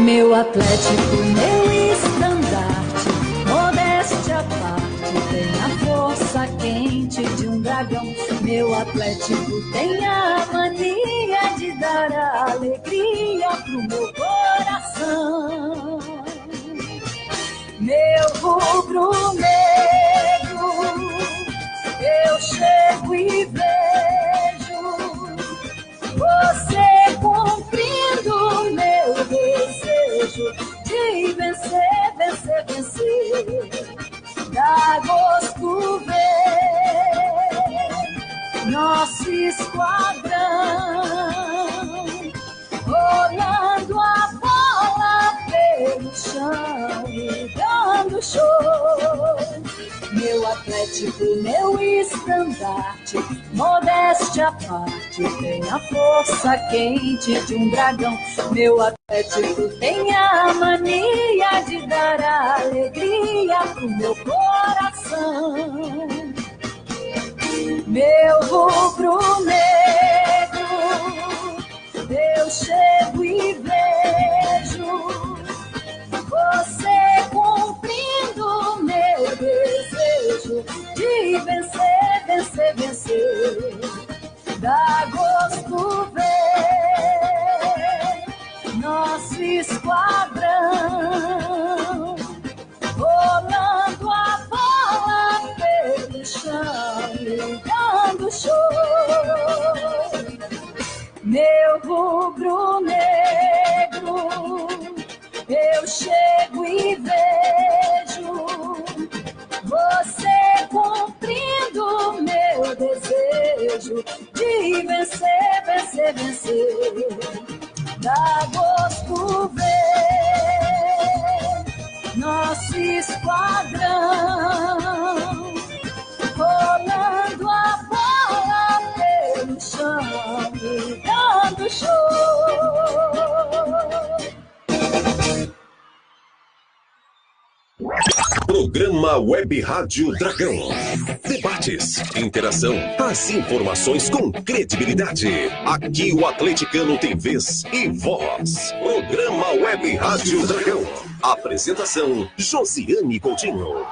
Meu Atlético, meu estandarte, modéstia à parte, tem a força quente de um dragão. Meu Atlético tem a mania de dar alegria pro meu coração. Meu rubro-negro, eu chego e vejo você cumprindo meu desejo de vencer, vencer, vencer. Dá gosto ver nosso esquadrão rolando a bola pelo chão e dando show. Meu Atlético, meu estandarte, modéstia à parte, tem a força quente de um dragão. Meu Atlético tem a mania de dar alegria pro meu coração. Meu rubro-negro, eu chego e vejo você cumprindo meu desejo de vencer, vencer, vencer. Dá gosto ver nosso esquadrão rolando a bola pelo chão e dando show. Meu rubro-negro, eu chego e vejo você cumprindo meu desejo de vencer, vencer, vencer. Dá gosto ver nosso esquadrão rolando a bola pelo chão e dando show. Programa Web Rádio Dragão. Debates, interação, as informações com credibilidade. Aqui o atleticano tem vez e voz. Programa Web Rádio Dragão. Apresentação: Josiane Coutinho.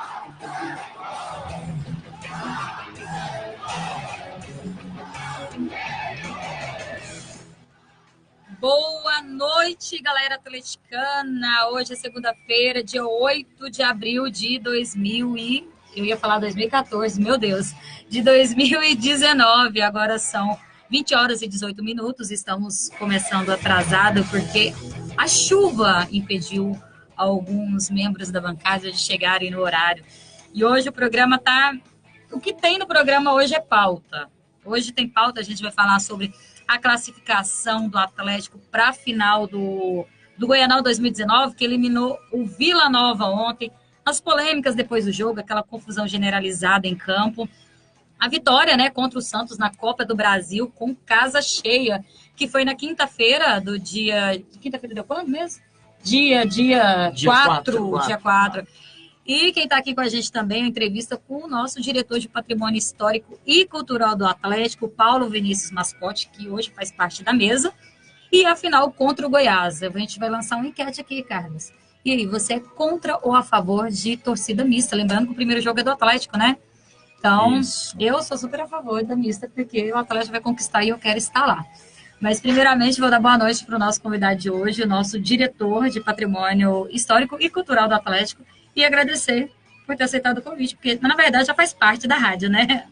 Boa noite, galera atleticana. Hoje é segunda-feira, dia 8 de abril de 2014, meu Deus, de 2019. Agora são 20 horas e 18 minutos. Estamos começando atrasado porque a chuva impediu alguns membros da bancada de chegarem no horário. E hoje o programa tá... O que tem no programa hoje é pauta. Hoje tem pauta, a gente vai falar sobre a classificação do Atlético para a final do Goianão 2019, que eliminou o Vila Nova ontem, as polêmicas depois do jogo, aquela confusão generalizada em campo, a vitória, né, contra o Santos na Copa do Brasil com casa cheia, que foi na quinta-feira do dia... Quinta-feira deu quando mesmo? Dia 4. Dia 4. E quem está aqui com a gente também é uma entrevista com o nosso diretor de Patrimônio Histórico e Cultural do Atlético, Paulo Vinícius Mascote, que hoje faz parte da mesa. E a final contra o Goiás. A gente vai lançar uma enquete aqui, Carlos. E aí, você é contra ou a favor de torcida mista? Lembrando que o primeiro jogo é do Atlético, né? Então, eu sou super a favor da mista, porque o Atlético vai conquistar e eu quero estar lá. Mas, primeiramente, vou dar boa noite para o nosso convidado de hoje, o nosso diretor de Patrimônio Histórico e Cultural do Atlético, e agradecer por ter aceitado o convite, porque, na verdade, já faz parte da rádio, né?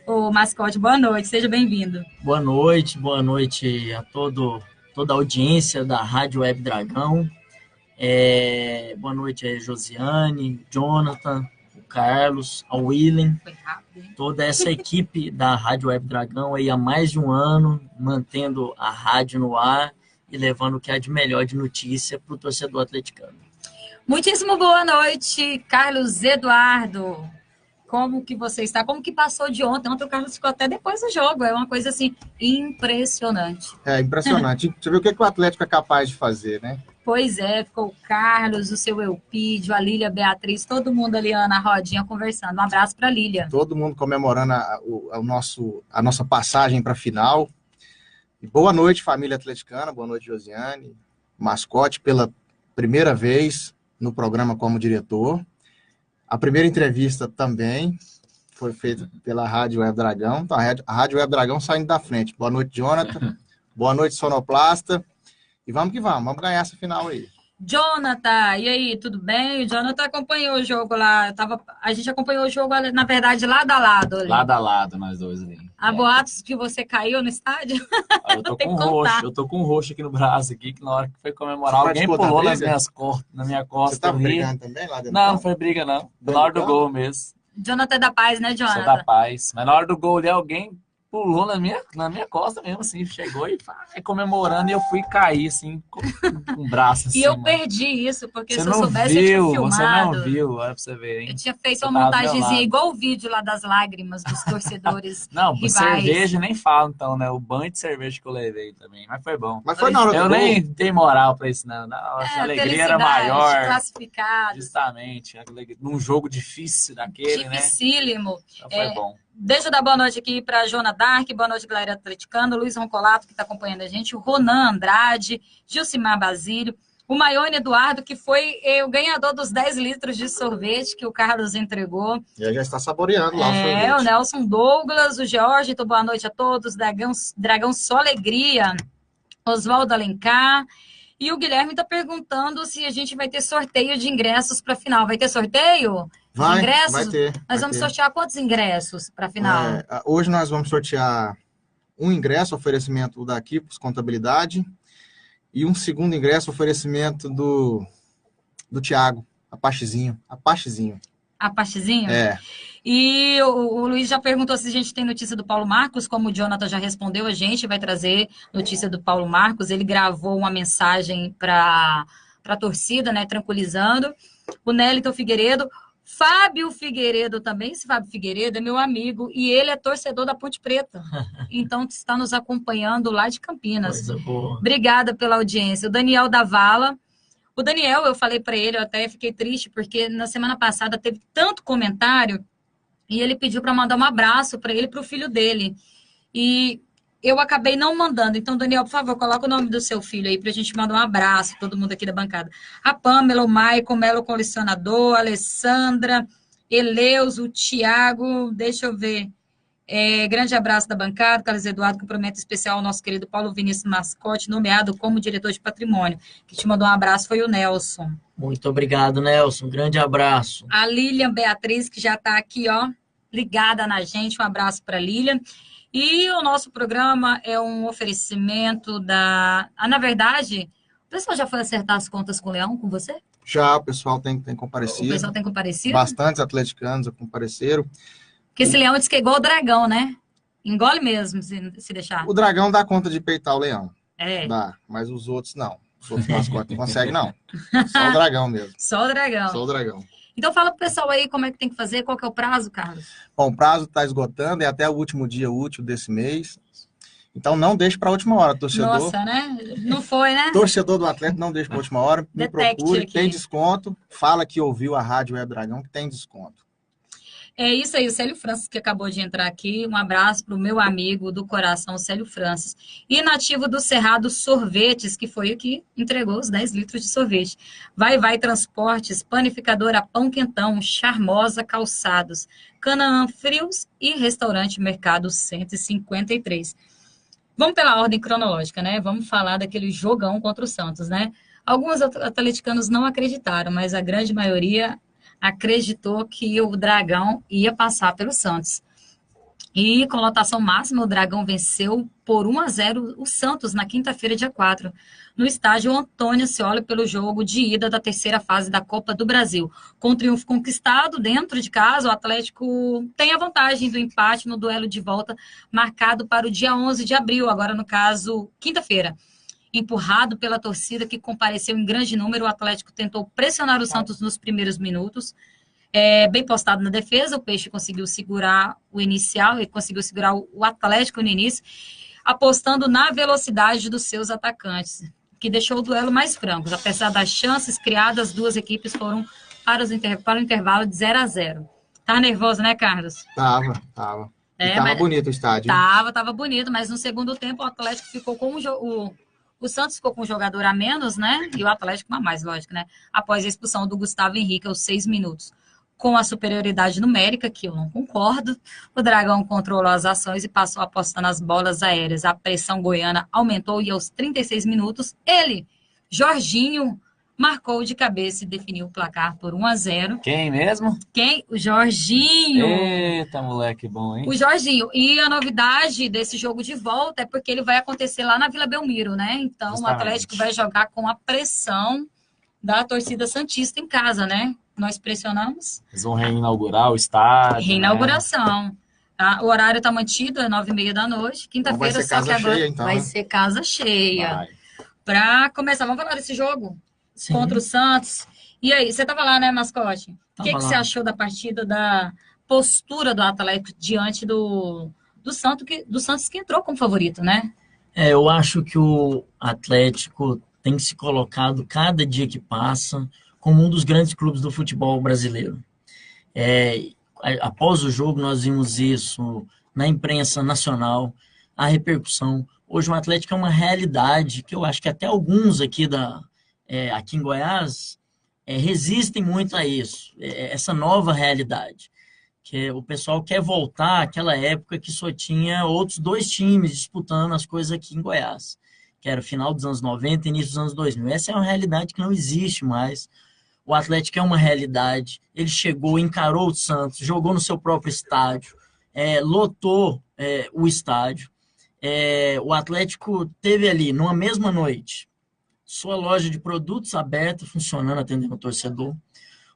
O Mascote, boa noite, seja bem-vindo. Boa noite a toda a audiência da Rádio Web Dragão. Boa noite a Josiane, Jonathan, o Carlos, ao William, toda essa equipe da Rádio Web Dragão aí há mais de um ano, mantendo a rádio no ar e levando o que há de melhor de notícia para o torcedor atleticano. Muitíssimo boa noite, Carlos Eduardo. Como que você está? Como que passou de ontem? Ontem o Carlos ficou até depois do jogo. É uma coisa, assim, impressionante. É impressionante. Você vê o que o Atlético é capaz de fazer, né? Pois é, ficou o Carlos, o seu Eupídio, a Lília Beatriz, todo mundo ali na rodinha conversando. Um abraço para a Lília. Todo mundo comemorando a nossa passagem para a final. E boa noite, família atleticana. Boa noite, Josiane. Mascote, pela primeira vez no programa como diretor. A primeira entrevista também foi feita pela Rádio Web Dragão. Então, a Rádio Web Dragão saindo da frente. Boa noite, Jonathan. Boa noite, Sonoplasta. E vamos que vamos ganhar essa final aí. Jonathan, e aí, tudo bem? O Jonathan acompanhou o jogo lá. A gente acompanhou o jogo, na verdade, lado a lado. Ali. Lado a lado, nós dois ali. Há boatos que você caiu no estádio? Eu tô com roxo, eu tô com roxo aqui no braço, aqui, que na hora que foi comemorar, alguém pulou na minha costa. Você tava brigando também lá dentro? Não foi briga, não. Na hora do gol mesmo. Jonathan é da paz, né, Jonathan? Sou da paz. Mas na hora do gol ali, alguém pulou na minha costa mesmo, assim, chegou e comemorando, e eu fui cair, assim, com o braço assim. E eu perdi isso, porque você se eu soubesse, eu tinha filmado. Você não viu, olha pra você ver, hein? Eu tinha feito uma montagenzinha, igual o vídeo lá das lágrimas dos torcedores não, rivais. Cerveja nem falo, então, né? O banho de cerveja que eu levei também, mas foi bom. Mas foi na hora do gol. Eu nem dei moral pra isso, não. A alegria era maior. Classificado. Justamente. Num jogo difícil daquele, dificílimo. Né? Então foi bom. Deixa eu dar boa noite aqui para a Jona Dark, boa noite, galera atleticana, o Luiz Roncolato, que está acompanhando a gente, o Ronan Andrade, Gilcimar Basílio, o Maione Eduardo, que foi o ganhador dos 10 litros de sorvete que o Carlos entregou. E já está saboreando lá o sorvete. O Nelson Douglas, o George, então boa noite a todos, Dragão Só Alegria, Oswaldo Alencar. E o Guilherme está perguntando se a gente vai ter sorteio de ingressos para a final. Vai ter sorteio? Vai ter. Nós vamos sortear quantos ingressos para a final? Hoje nós vamos sortear um ingresso, oferecimento da Equipos Contabilidade, e um segundo ingresso, oferecimento do Thiago, Apachezinho. Apachezinho? É. E o Luiz já perguntou se a gente tem notícia do Paulo Marcos, como o Jonathan já respondeu, a gente vai trazer notícia do Paulo Marcos. Ele gravou uma mensagem para a torcida, né, tranquilizando. O Nélito Figueiredo, Fábio Figueiredo também, esse Fábio Figueiredo é meu amigo e ele é torcedor da Ponte Preta. Então está nos acompanhando lá de Campinas. Coisa boa. Obrigada pela audiência. O Daniel da Vala. O Daniel, eu falei para ele, eu até fiquei triste, porque na semana passada teve tanto comentário e ele pediu para mandar um abraço para ele e para o filho dele. E eu acabei não mandando. Então, Daniel, por favor, coloca o nome do seu filho aí para a gente mandar um abraço, todo mundo aqui da bancada. A Pamela, o Maicon, Melo Colecionador, a Alessandra, Eleus, o Tiago, deixa eu ver. Grande abraço da bancada, Carlos Eduardo, cumprimento especial ao nosso querido Paulo Vinícius Mascote, nomeado como diretor de patrimônio. Que te mandou um abraço foi o Nelson. Muito obrigado, Nelson. Grande abraço. A Lilian Beatriz, que já está aqui, ó, ligada na gente. Um abraço para a Lilian. E o nosso programa é um oferecimento da... na verdade, o pessoal já foi acertar as contas com o Leão, com você? Já, o pessoal tem comparecido. O pessoal tem comparecido? Bastantes atleticanos compareceram. Porque esse Leão diz que é igual o Dragão, né? Engole mesmo, se deixar. O Dragão dá conta de peitar o Leão. Dá, mas os outros não. Os outros mascotes não conseguem, não. Só o Dragão mesmo. Só o Dragão. Então fala pro pessoal aí como é que tem que fazer, qual que é o prazo, Carlos? Bom, o prazo está esgotando, é até o último dia útil desse mês. Então não deixe para a última hora, torcedor. Nossa, né? Não foi, né? Torcedor do Atlético, não deixe para a última hora. Me procure, aqui. Tem desconto. Fala que ouviu a Rádio Web Dragão, que tem desconto. É isso aí, o Célio Francis, que acabou de entrar aqui. Um abraço para o meu amigo do coração, Célio Francis. E nativo do Cerrado Sorvetes, que foi o que entregou os 10 litros de sorvete. Vai Transportes, Panificadora Pão Quentão, Charmosa Calçados, Canaã Frios e Restaurante Mercado 153. Vamos pela ordem cronológica, né? Vamos falar daquele jogão contra o Santos, né? Alguns atleticanos não acreditaram, mas a grande maioria acreditou que o Dragão ia passar pelo Santos. E com lotação máxima, o Dragão venceu por 1-0 o Santos na quinta-feira, dia 4, no estádio Antônio Scioli, pelo jogo de ida da terceira fase da Copa do Brasil. Com o triunfo conquistado dentro de casa, o Atlético tem a vantagem do empate no duelo de volta, marcado para o dia 11 de abril, agora no caso, quinta-feira. Empurrado pela torcida que compareceu em grande número, o Atlético tentou pressionar o Santos nos primeiros minutos. Bem postado na defesa, o Peixe conseguiu segurar o inicial, e conseguiu segurar o Atlético no início, apostando na velocidade dos seus atacantes, que deixou o duelo mais franco. Apesar das chances criadas, as duas equipes foram para o intervalo de 0-0. Tá nervoso, né, Carlos? Tava. Tava bonito o estádio. Tava bonito, mas no segundo tempo o Atlético ficou com O Santos ficou com um jogador a menos, né? E o Atlético a mais, lógico, né? Após a expulsão do Gustavo Henrique aos 6 minutos. Com a superioridade numérica, que eu não concordo, o Dragão controlou as ações e passou a apostar nas bolas aéreas. A pressão goiana aumentou e aos 36 minutos, ele, Jorginho, marcou de cabeça e definiu o placar por 1-0. Quem mesmo? Quem? O Jorginho. Eita, moleque bom, hein? O Jorginho. E a novidade desse jogo de volta é porque ele vai acontecer lá na Vila Belmiro, né? Então, Justamente. o Atlético vai jogar com a pressão da torcida santista em casa, né? Nós pressionamos. Eles vão reinaugurar o estádio. Reinauguração. Tá? O horário está mantido, é 9h30 da noite. Quinta-feira, Vai ser só casa que agora cheia, então, vai né? ser casa cheia. Vai. Para começar, vamos falar desse jogo Sim. contra o Santos. E aí, você estava lá, né, mascote? O que Tava você lá. achou da partida, da postura do Atlético diante do Santos que entrou como favorito, né? Eu acho que o Atlético tem se colocado cada dia que passa como um dos grandes clubes do futebol brasileiro. Após o jogo, nós vimos isso na imprensa nacional, a repercussão. Hoje o Atlético é uma realidade que eu acho que até alguns aqui aqui em Goiás resistem muito a isso, essa nova realidade. Que o pessoal quer voltar àquela época que só tinha outros 2 times disputando as coisas aqui em Goiás, que era o final dos anos 90 e início dos anos 2000. Essa é uma realidade que não existe mais. O Atlético é uma realidade. Ele chegou, encarou o Santos, jogou no seu próprio estádio, lotou o estádio. O Atlético teve ali, numa mesma noite, sua loja de produtos aberta, funcionando, atendendo o torcedor.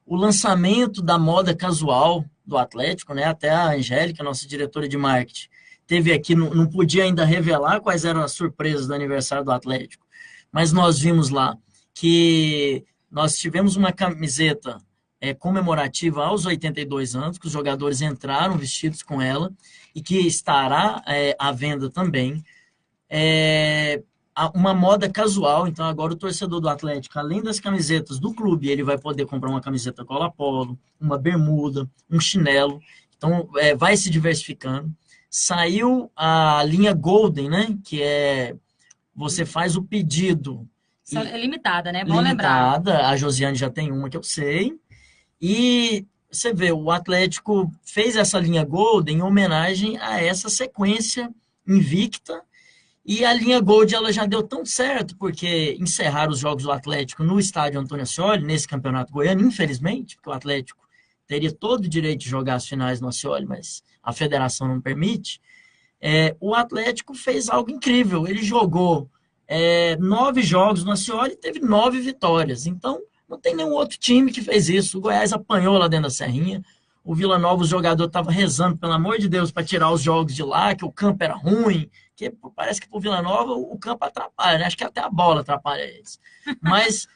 O lançamento da moda casual do Atlético, né? Até a Angélica, nossa diretora de marketing, teve aqui, não podia ainda revelar quais eram as surpresas do aniversário do Atlético, mas nós vimos lá que nós tivemos uma camiseta comemorativa aos 82 anos, que os jogadores entraram vestidos com ela, e que estará à venda também. Uma moda casual, então agora o torcedor do Atlético, além das camisetas do clube, ele vai poder comprar uma camiseta Colo Polo, uma bermuda, um chinelo, então vai se diversificando. Saiu a linha Golden, né, que você faz o pedido. É limitada, né? Bom lembrar. Limitada, a Josiane já tem uma que eu sei, e você vê, o Atlético fez essa linha Golden em homenagem a essa sequência invicta. E a linha Gold ela já deu tão certo, porque encerraram os jogos do Atlético no estádio Antônio Ascioli, nesse campeonato goiano, infelizmente, porque o Atlético teria todo o direito de jogar as finais no Ascioli, mas a federação não permite. O Atlético fez algo incrível, ele jogou 9 jogos no Ascioli e teve 9 vitórias. Então, não tem nenhum outro time que fez isso. O Goiás apanhou lá dentro da Serrinha, o Vila Nova, o jogador estava rezando, pelo amor de Deus, para tirar os jogos de lá, que o campo era ruim, que parece que para o Vila Nova o campo atrapalha, né? Acho que até a bola atrapalha eles. Mas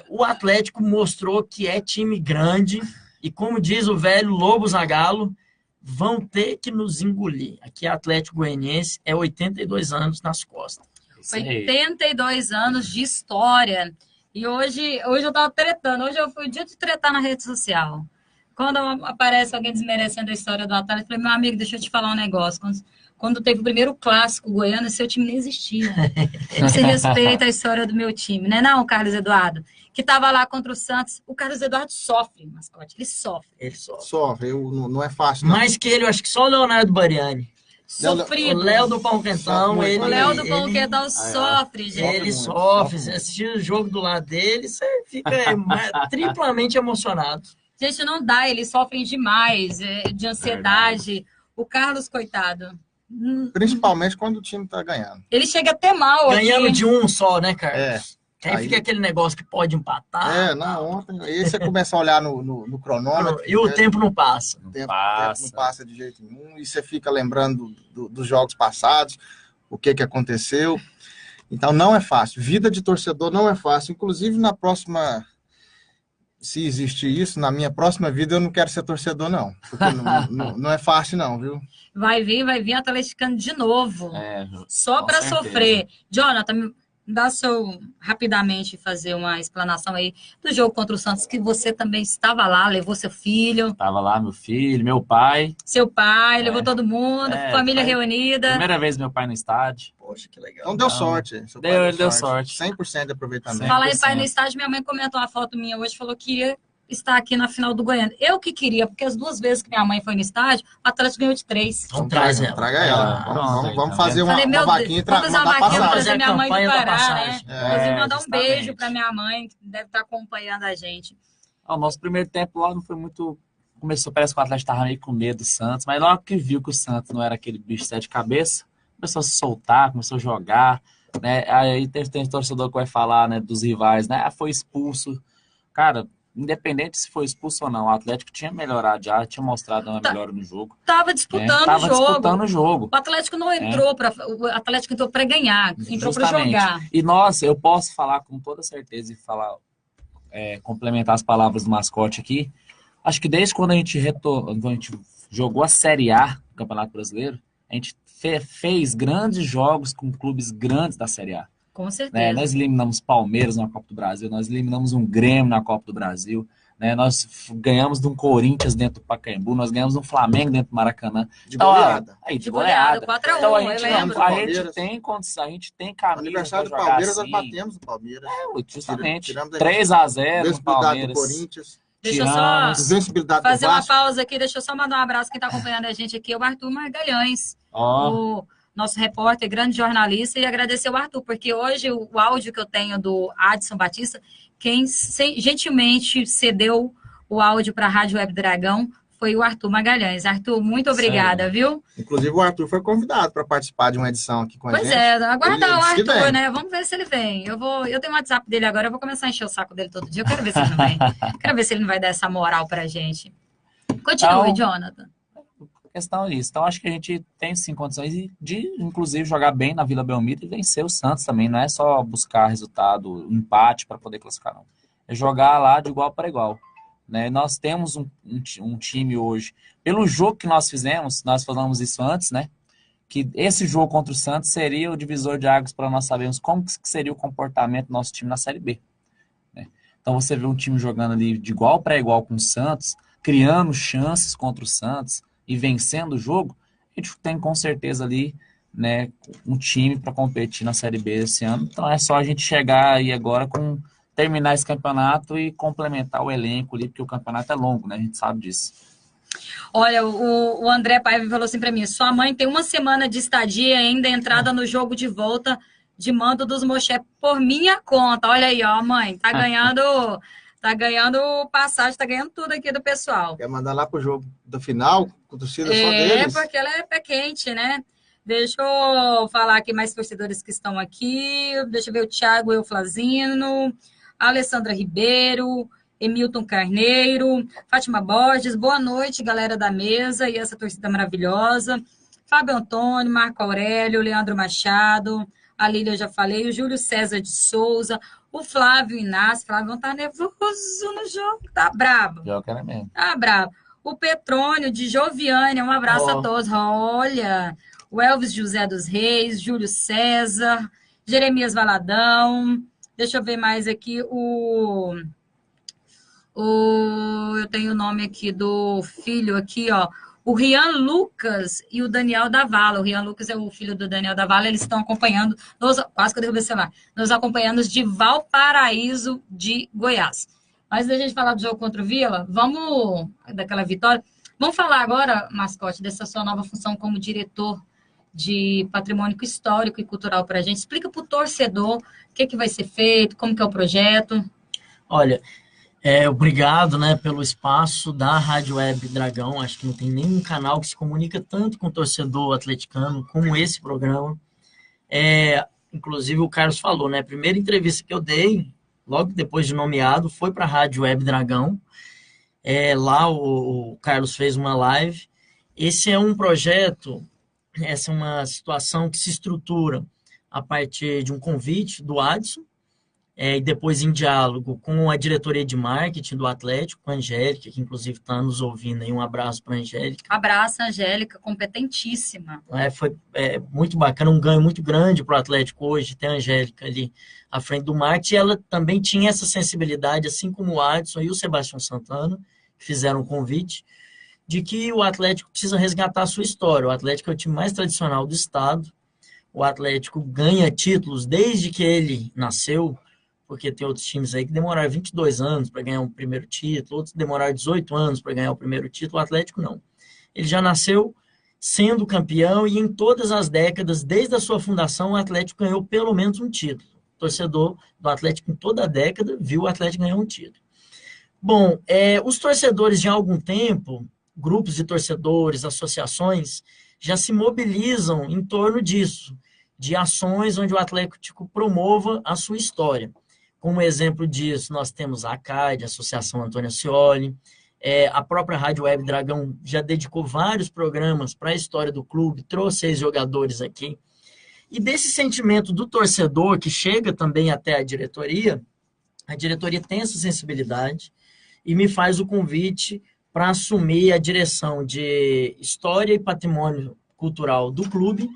o Atlético mostrou que é time grande e, como diz o velho Lobo Zagallo, vão ter que nos engolir. Aqui é Atlético Goianiense, 82 anos nas costas. 82 anos de história. E hoje eu tava tretando, hoje eu fui o dia de tretar na rede social. Quando aparece alguém desmerecendo a história do Atlético, eu falei, meu amigo, deixa eu te falar um negócio. Quando teve o primeiro clássico goiano, seu time nem existia. Você respeita a história do meu time, né? Não, Carlos Eduardo, que estava lá contra o Santos. O Carlos Eduardo sofre, mascote, ele sofre. Ele sofre. Sofre, não é fácil. Não. Mais que ele, eu acho que só o Leonardo Bariani. Sofrido. O Léo do Pão Quentão, O Léo do Pão Quentão sofre, gente. Ele sofre. Você assistir o jogo do lado dele, você fica triplamente emocionado. Gente, não dá, eles sofrem demais de ansiedade. O Carlos, coitado. Principalmente quando o time tá ganhando. Ele chega até mal Ganhando aqui. de um só, né, Carlos? Aí Aí fica aquele negócio que pode empatar. Ontem. Aí você começa a olhar no cronômetro. E o tempo não passa. O tempo não passa de jeito nenhum. E você fica lembrando dos jogos passados, o que aconteceu. Então não é fácil. Vida de torcedor não é fácil. Inclusive na próxima... Se existir isso, na minha próxima vida eu não quero ser torcedor, não. Porque não é fácil, não, viu? Vai vir atleticano de novo. Só com para certeza. sofrer. Jonathan, dá rapidamente fazer uma explanação aí do jogo contra o Santos, que você também estava lá, levou seu filho. Tava lá meu filho, meu pai. Seu pai, levou todo mundo, família reunida. Primeira vez meu pai no estádio. Poxa, que legal. Então deu sorte. Ele deu sorte. 100% de aproveitamento. Falar em pai no estádio, minha mãe comentou uma foto minha hoje, falou que ia estar aqui na final do Goiânia. Eu que queria, porque as 2 vezes que minha mãe foi no estádio, o Atlético ganhou de 3. Então traga ela. Vamos fazer uma vaquinha vamos fazer uma vaquinha para trazer minha mãe do Pará, né? Inclusive, mandar um beijo para minha mãe, que deve estar acompanhando a gente. O nosso primeiro tempo lá não foi muito... Começou, parece que o Atlético estava meio com medo do Santos, mas logo que viu que o Santos não era aquele bicho de 7 cabeças, começou a se soltar, começou a jogar, né? Aí tem torcedor que vai falar, né, dos rivais, né? Foi expulso. Cara, independente se foi expulso ou não, o Atlético tinha melhorado já, tinha mostrado uma melhora no jogo. Tava disputando o jogo. O Atlético não entrou o Atlético entrou para ganhar, entrou para jogar. E nós, eu posso falar com toda certeza e falar, complementar as palavras do mascote aqui. Acho que desde quando a gente jogou a Série A do Campeonato Brasileiro, a gente fez grandes jogos com clubes grandes da Série A. Com certeza. Nós eliminamos Palmeiras na Copa do Brasil, nós eliminamos um Grêmio na Copa do Brasil, né? Nós ganhamos de um Corinthians dentro do Pacaembu, nós ganhamos de um Flamengo dentro do Maracanã. De goleada. De goleada, 4-1, então a gente tem condição, a gente tem caminho. Aniversário do Palmeiras, nós batemos o Palmeiras. Justamente. 3-0 no Palmeiras. Do Corinthians. Deixa eu só fazer uma pausa aqui, deixa eu só mandar um abraço quem está acompanhando a gente aqui, é o Arthur Margalhães, o nosso repórter, grande jornalista, e agradecer o Arthur, porque hoje o áudio que eu tenho do Adson Batista, quem gentilmente cedeu o áudio para a Rádio Web Dragão foi o Arthur Magalhães. Arthur, muito obrigada, viu? Inclusive o Arthur foi convidado para participar de uma edição aqui com a gente. Pois é, aguardar o Arthur, né? Vamos ver se ele vem. Eu tenho o WhatsApp dele agora, eu vou começar a encher o saco dele todo dia. Eu quero ver se ele não vem. Quero ver se ele não vai dar essa moral pra gente. Continue, Jonathan. A questão é isso. Então, acho que a gente tem, sim, condições de, inclusive, jogar bem na Vila Belmiro e vencer o Santos também. Não é só buscar resultado, empate para poder classificar, não. É jogar lá de igual para igual. Né? Nós temos um time hoje, pelo jogo que nós fizemos, nós falamos isso antes, né? Que esse jogo contra o Santos seria o divisor de águas para nós sabermos como que seria o comportamento do nosso time na Série B. Né? Então você vê um time jogando ali de igual para igual com o Santos, criando chances contra o Santos e vencendo o jogo, a gente tem com certeza ali, né, um time para competir na Série B esse ano. Então é só a gente chegar aí agora terminar esse campeonato e complementar o elenco ali, porque o campeonato é longo, né? A gente sabe disso. Olha, o André Paiva falou assim para mim, sua mãe tem 1 semana de estadia ainda entrada no jogo de volta de mando dos Moché por minha conta. Olha aí, ó, mãe, tá ganhando passagem, tá ganhando tudo aqui do pessoal. Quer mandar lá pro jogo do final, com torcida só deles? Porque ela é pé quente, né? Deixa eu falar aqui mais torcedores que estão aqui. Deixa eu ver o Thiago Euflazino, Alessandra Ribeiro, Emilton Carneiro, Fátima Borges, boa noite, galera da mesa e essa torcida maravilhosa. Fábio Antônio, Marco Aurélio, Leandro Machado, a Lília eu já falei, o Júlio César de Souza, o Flávio Inácio. Flávio tá nervoso no jogo, tá brabo. Tá brabo. O Petrônio de Joviânia, um abraço a todos. Olha, o Elvis José dos Reis, Júlio César, Jeremias Valadão. Deixa eu ver mais aqui, eu tenho o nome aqui do filho aqui, ó, o Rian Lucas e o Daniel Davala. O Rian Lucas é o filho do Daniel Davala, eles estão acompanhando, quase que eu derrubei o celular, nos acompanhando de Valparaíso de Goiás. Mas antes da gente falar do jogo contra o Vila, daquela vitória, vamos falar agora, mascote, dessa sua nova função como diretor de patrimônio histórico e cultural para a gente. Explica para o torcedor o que vai ser feito, como que é o projeto. Olha, obrigado, né, pelo espaço da Rádio Web Dragão. Acho que não tem nenhum canal que se comunica tanto com o torcedor atleticano como esse programa. Inclusive o Carlos falou, né, a primeira entrevista que eu dei, logo depois de nomeado, foi para a Rádio Web Dragão. Lá o Carlos fez uma live. Esse é um projeto... Essa é uma situação que se estrutura a partir de um convite do Adson, e depois em diálogo com a diretoria de marketing do Atlético, com a Angélica, que inclusive está nos ouvindo aí, um abraço para a Angélica. Abraço, Angélica, competentíssima. Foi muito bacana, um ganho muito grande para o Atlético hoje, ter a Angélica ali à frente do marketing, e ela também tinha essa sensibilidade, assim como o Adson e o Sebastião Santana, que fizeram um convite, de que o Atlético precisa resgatar a sua história. O Atlético é o time mais tradicional do estado, o Atlético ganha títulos desde que ele nasceu, porque tem outros times aí que demoraram 22 anos para ganhar um primeiro título, outros demoraram 18 anos para ganhar o primeiro título, o Atlético não. Ele já nasceu sendo campeão e em todas as décadas, desde a sua fundação, o Atlético ganhou pelo menos um título. O torcedor do Atlético em toda a década viu o Atlético ganhar um título. Bom, os torcedores de há algum tempo, grupos de torcedores, associações, já se mobilizam em torno disso, de ações onde o Atlético promova a sua história. Como exemplo disso, nós temos a ACAD, a Associação Antônio Ascioli, a própria Rádio Web Dragão já dedicou vários programas para a história do clube, trouxe ex-jogadores aqui. E desse sentimento do torcedor que chega também até a diretoria tem essa sensibilidade e me faz o convite para assumir a direção de História e Patrimônio Cultural do clube,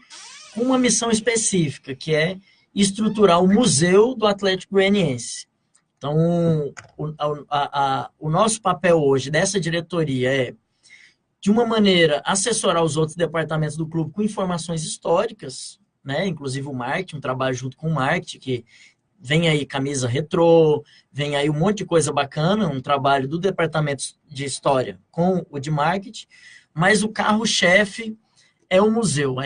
com uma missão específica, que é estruturar o Museu do Atlético Goianiense. Então, o nosso papel hoje dessa diretoria é, de uma maneira, assessorar os outros departamentos do clube com informações históricas, né? Inclusive o marketing, um trabalho junto com o marketing, que vem aí camisa retrô, vem aí um monte de coisa bacana, um trabalho do departamento de história com o de marketing, mas o carro-chefe é o museu.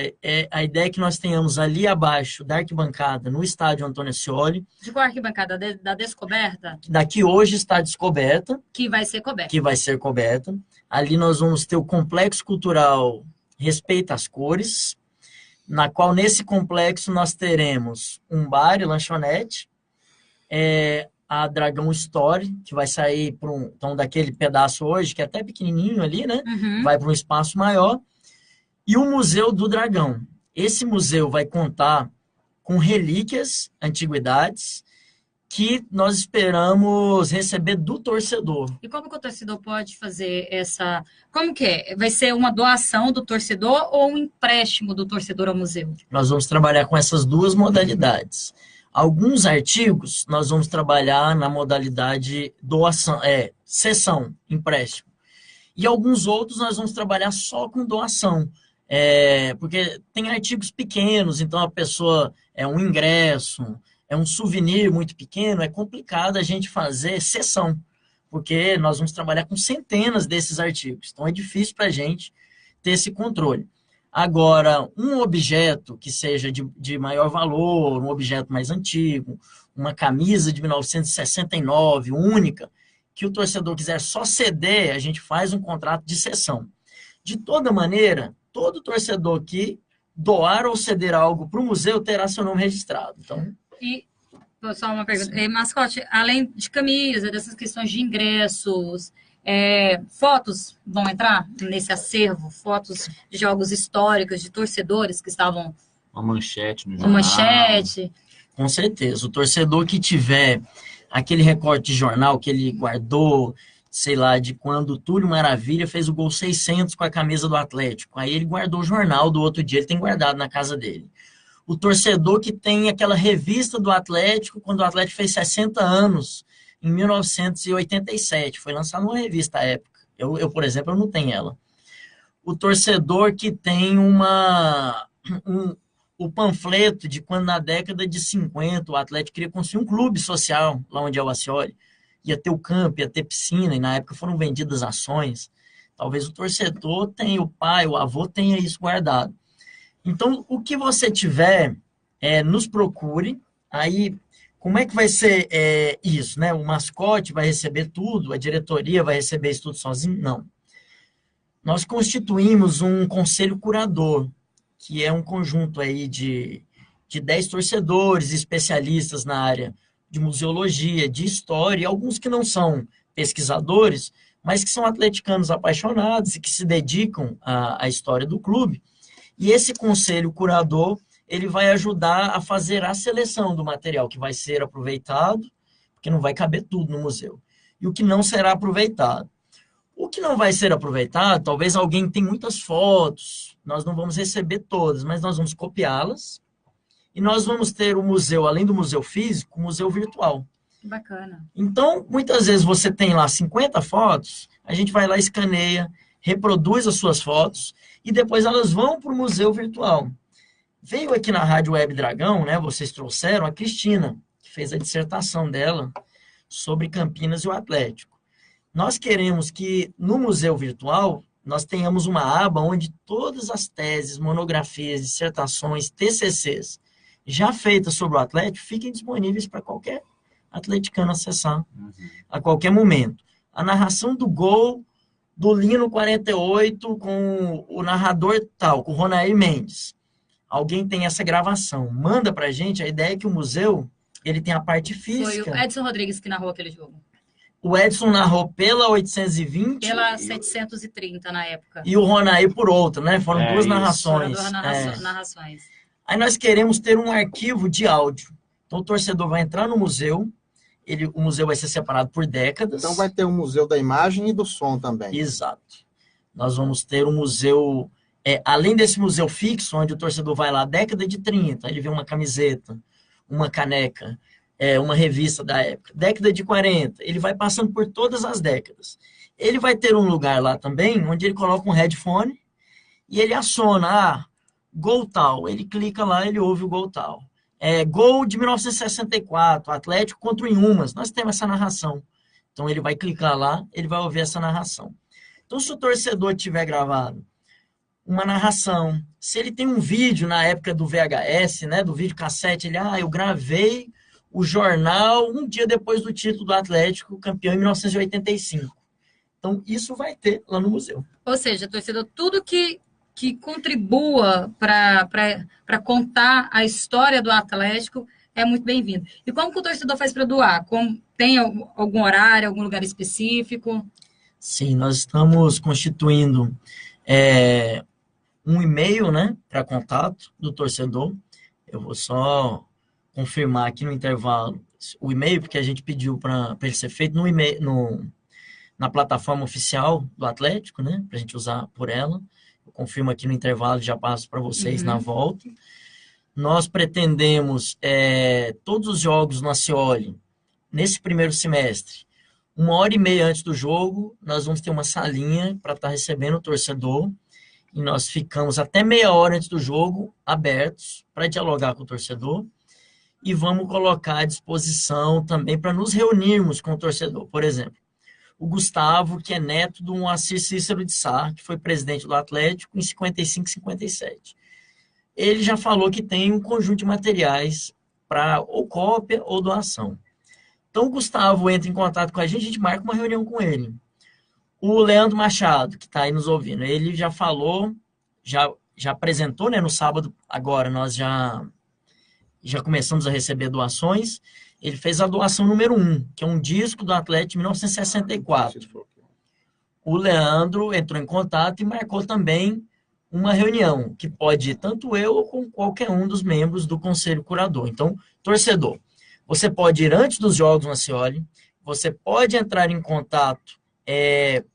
A ideia é que nós tenhamos ali abaixo da arquibancada, no estádio Antônio Ascioli. De qual arquibancada? Da descoberta? Daqui hoje está descoberta. Que vai ser coberta. Que vai ser coberta. Ali nós vamos ter o Complexo Cultural Respeita as Cores, na qual nesse complexo nós teremos um bar e lanchonete, a Dragão Story, que vai sair então, daquele pedaço hoje, que é até pequenininho ali, né? Uhum. Vai para um espaço maior. E o Museu do Dragão. Esse museu vai contar com relíquias, antiguidades, que nós esperamos receber do torcedor. E como que o torcedor pode fazer essa... Como que é? Vai ser uma doação do torcedor ou um empréstimo do torcedor ao museu? Nós vamos trabalhar com essas duas modalidades. Alguns artigos nós vamos trabalhar na modalidade doação, cessão, empréstimo. E alguns outros nós vamos trabalhar só com doação. Porque tem artigos pequenos, então a pessoa um ingresso, um souvenir muito pequeno, é complicado a gente fazer cessão, porque nós vamos trabalhar com centenas desses artigos, então é difícil para a gente ter esse controle. Agora, um objeto que seja de maior valor, um objeto mais antigo, uma camisa de 1969, única, que o torcedor quiser só ceder, a gente faz um contrato de cessão. De toda maneira, todo torcedor que doar ou ceder algo para o museu terá seu nome registrado. Então... E, só uma pergunta, mascote, além de camisa, dessas questões de ingressos, fotos vão entrar nesse acervo? Fotos de jogos históricos, de torcedores que estavam... Uma manchete no jornal. Uma manchete. Com certeza. O torcedor que tiver aquele recorte de jornal que ele guardou, sei lá, de quando o Túlio Maravilha fez o gol 600 com a camisa do Atlético. Aí ele guardou o jornal do outro dia, ele tem guardado na casa dele. O torcedor que tem aquela revista do Atlético, quando o Atlético fez 60 anos, em 1987. Foi lançada uma revista à época. Eu, por exemplo, eu não tenho ela. O torcedor que tem o panfleto de quando na década de 50 o Atlético queria construir um clube social, lá onde é o Ascioli. Ia ter o campo, ia ter piscina, e na época foram vendidas ações. Talvez o torcedor tenha, o pai, o avô tenha isso guardado. Então, o que você tiver, nos procure. Aí, como é que vai ser isso, né? O mascote vai receber tudo, a diretoria vai receber isso tudo sozinho? Não. Nós constituímos um conselho curador, que é um conjunto aí de 10 torcedores, especialistas na área de museologia, de história, e alguns que não são pesquisadores, mas que são atleticanos apaixonados e que se dedicam à história do clube. E esse conselho curador, ele vai ajudar a fazer a seleção do material que vai ser aproveitado, porque não vai caber tudo no museu, e o que não será aproveitado. O que não vai ser aproveitado, talvez alguém tenha muitas fotos, nós não vamos receber todas, mas nós vamos copiá-las, e nós vamos ter o museu, além do museu físico, o museu virtual. Que bacana. Então, muitas vezes você tem lá 50 fotos, a gente vai lá, escaneia, reproduz as suas fotos, e depois elas vão para o museu virtual. Veio aqui na Rádio Web Dragão, né, vocês trouxeram a Cristina, que fez a dissertação dela sobre Campinas e o Atlético. Nós queremos que no museu virtual nós tenhamos uma aba onde todas as teses, monografias, dissertações, TCCs já feitas sobre o Atlético fiquem disponíveis para qualquer atleticano acessar a qualquer momento. A narração do gol do Lino 48 com o narrador tal, com o Ronair Mendes. Alguém tem essa gravação. Manda para a gente. A ideia é que o museu ele tem a parte física. Foi o Edson Rodrigues que narrou aquele jogo. O Edson narrou pela 820. Pela 730 na época. E o Ronair por outra, né? Foram duas Foram narrações. duas narrações. Aí nós queremos ter um arquivo de áudio. Então o torcedor vai entrar no museu, o museu vai ser separado por décadas. Então vai ter um museu da imagem e do som também. Exato. Nós vamos ter um museu, além desse museu fixo, onde o torcedor vai lá, década de 30, ele vê uma camiseta, uma caneca, uma revista da época. Década de 40, ele vai passando por todas as décadas. Ele vai ter um lugar lá também, onde ele coloca um headphone e ele aciona, gol tal. Ele clica lá, ele ouve o gol tal. Gol de 1964, Atlético contra o Inhumas. Nós temos essa narração. Então ele vai clicar lá, ele vai ouvir essa narração. Então se o torcedor tiver gravado uma narração, se ele tem um vídeo na época do VHS, né, do videocassete, eu gravei o jornal um dia depois do título do Atlético, campeão em 1985. Então isso vai ter lá no museu. Ou seja, torcedor, tudo que contribua para contar a história do Atlético é muito bem-vindo. E como que o torcedor faz para doar? Tem algum horário, algum lugar específico? Sim, nós estamos constituindo um e-mail, né, para contato do torcedor. Eu vou só confirmar aqui no intervalo o e-mail, porque a gente pediu para ele ser feito no e-mail, na plataforma oficial do Atlético, né, para a gente usar por ela. Eu confirmo aqui no intervalo e já passo para vocês na volta. Nós pretendemos todos os jogos no Acioli, nesse primeiro semestre, 1h30 antes do jogo, nós vamos ter uma salinha para estar recebendo o torcedor, e nós ficamos até meia hora antes do jogo abertos para dialogar com o torcedor, e vamos colocar à disposição também para nos reunirmos com o torcedor. Por exemplo, o Gustavo, que é neto do Moacir Cícero de Sá, que foi presidente do Atlético em 55, 57. Ele já falou que tem um conjunto de materiais para ou cópia ou doação. Então o Gustavo entra em contato com a gente marca uma reunião com ele. O Leandro Machado, que está aí nos ouvindo, ele já falou, já apresentou, né, no sábado, agora nós já começamos a receber doações. Ele fez a doação número 1, que é um disco do Atlético de 1964. O Leandro entrou em contato e marcou também uma reunião, que pode ir tanto eu ou com qualquer um dos membros do Conselho Curador. Então, torcedor, você pode ir antes dos jogos no Acioli, você pode entrar em contato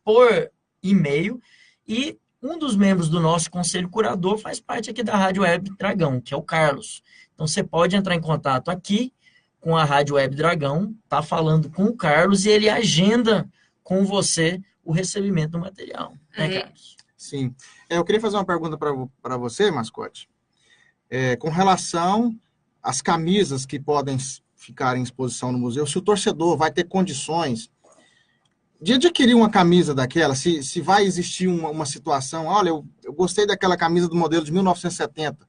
por e-mail, e um dos membros do nosso Conselho Curador faz parte aqui da Rádio Web Dragão, que é o Carlos. Então, você pode entrar em contato aqui com a Rádio Web Dragão, tá falando com o Carlos e ele agenda com você o recebimento do material. Né, Carlos? Sim. Eu queria fazer uma pergunta para você, Mascote. Com relação às camisas que podem ficar em exposição no museu, se o torcedor vai ter condições de adquirir uma camisa daquela, se vai existir uma situação, olha, eu gostei daquela camisa do modelo de 1970,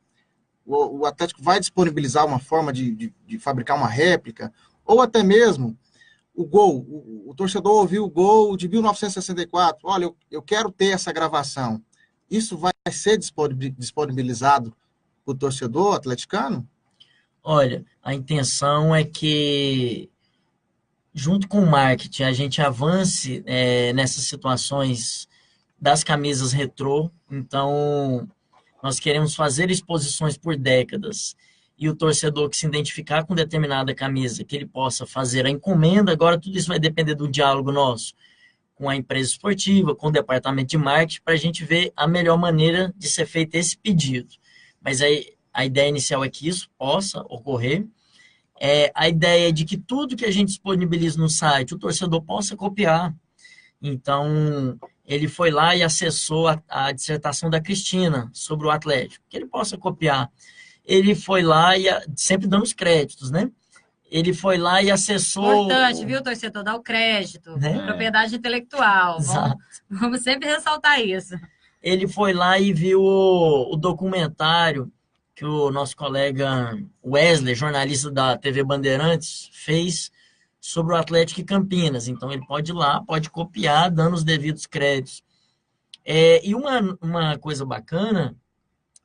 o Atlético vai disponibilizar uma forma de fabricar uma réplica, ou até mesmo o gol, o torcedor ouviu o gol de 1964, olha, eu quero ter essa gravação. Isso vai ser disponibilizado para o torcedor atleticano? Olha, a intenção é que, junto com o marketing, a gente avance nessas situações das camisas retrô. Então, nós queremos fazer exposições por décadas, e o torcedor que se identificar com determinada camisa, que ele possa fazer a encomenda. Agora tudo isso vai depender do diálogo nosso com a empresa esportiva, com o departamento de marketing, para a gente ver a melhor maneira de ser feito esse pedido. Mas aí, a ideia inicial é que isso possa ocorrer. A ideia é de que tudo que a gente disponibiliza no site, o torcedor possa copiar. Então, ele foi lá e acessou a dissertação da Cristina sobre o Atlético, que ele possa copiar. Ele foi lá e, sempre dando os créditos, né? Ele foi lá e acessou... Importante, viu, torcedor? Dar o crédito. Né? Propriedade intelectual. Vamos sempre ressaltar isso. Ele foi lá e viu o documentário que o nosso colega Wesley, jornalista da TV Bandeirantes, fez sobre o Atlético e Campinas. Então, ele pode ir lá, pode copiar, dando os devidos créditos. E uma coisa bacana,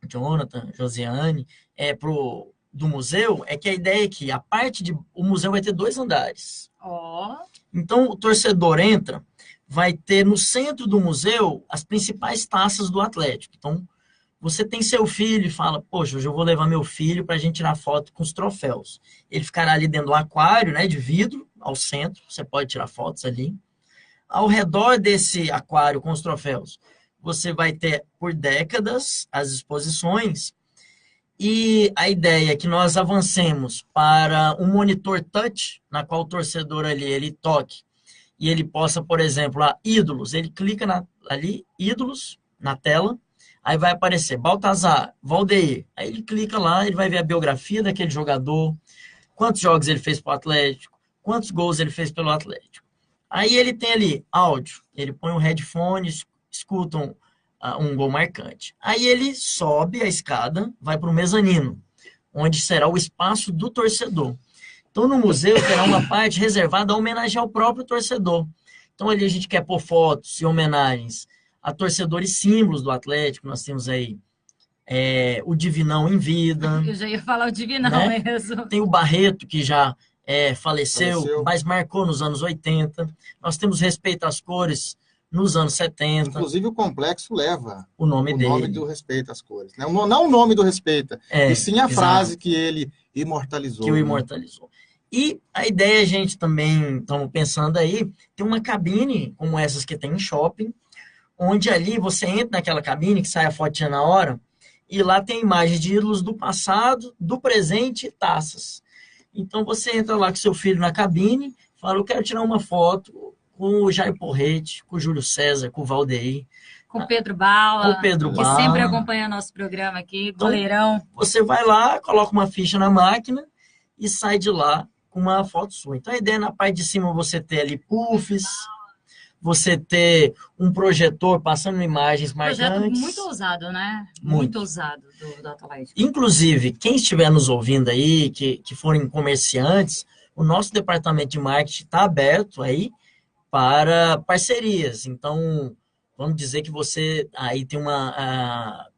Jonathan, Josiane, do museu, é que a ideia é que o museu vai ter 2 andares. Então, o torcedor entra, vai ter no centro do museu as principais taças do Atlético. Então, você tem seu filho e fala, poxa, hoje eu vou levar meu filho para a gente tirar foto com os troféus. Ele ficará ali dentro do aquário, né, de vidro, ao centro, você pode tirar fotos ali. Ao redor desse aquário com os troféus, você vai ter, por décadas, as exposições. E a ideia é que nós avancemos para um monitor touch, na qual o torcedor ali, ele toque, e ele possa, por exemplo, ídolos, ele clica ali, ídolos, na tela, aí vai aparecer Baltazar, Valdeir, aí ele clica lá, ele vai ver a biografia daquele jogador, quantos jogos ele fez para o Atlético, quantos gols ele fez pelo Atlético. Aí ele tem ali áudio, ele põe um headphone, escuta um gol marcante. Aí ele sobe a escada, vai para o mezanino, onde será o espaço do torcedor. Então, no museu, terá uma parte reservada a homenagear o próprio torcedor. Então, ali a gente quer pôr fotos e homenagens a torcedores símbolos do Atlético. Nós temos aí o Divinão em vida. Eu já ia falar o Divinão, né? mesmo. Tem o Barreto, que já faleceu, mas marcou nos anos 80. Nós temos Respeito às Cores nos anos 70. Inclusive, o complexo leva o nome do Respeito às Cores. Né? Não o nome do Respeita, e sim a frase que ele imortalizou. Que o imortalizou. E a ideia, a gente também, estamos pensando aí, tem uma cabine, como essas que tem em shopping, onde ali você entra naquela cabine, que sai a fotinha na hora, e lá tem imagens de ídolos do passado, do presente e taças. Então você entra lá com seu filho na cabine, fala, eu quero tirar uma foto com o Jair Porrete, com o Júlio César, com o Valdeir. Com o Pedro Bala, que Bala, sempre acompanha nosso programa aqui, goleirão. Então, você vai lá, coloca uma ficha na máquina e sai de lá com uma foto sua. Então, a ideia é na parte de cima você ter ali puffs, você ter um projetor passando imagens marcantes. Projeto muito ousado, né? Muito ousado do Atlético. Inclusive, quem estiver nos ouvindo aí, que forem comerciantes, o nosso departamento de marketing está aberto aí para parcerias. Então, vamos dizer que você aí tem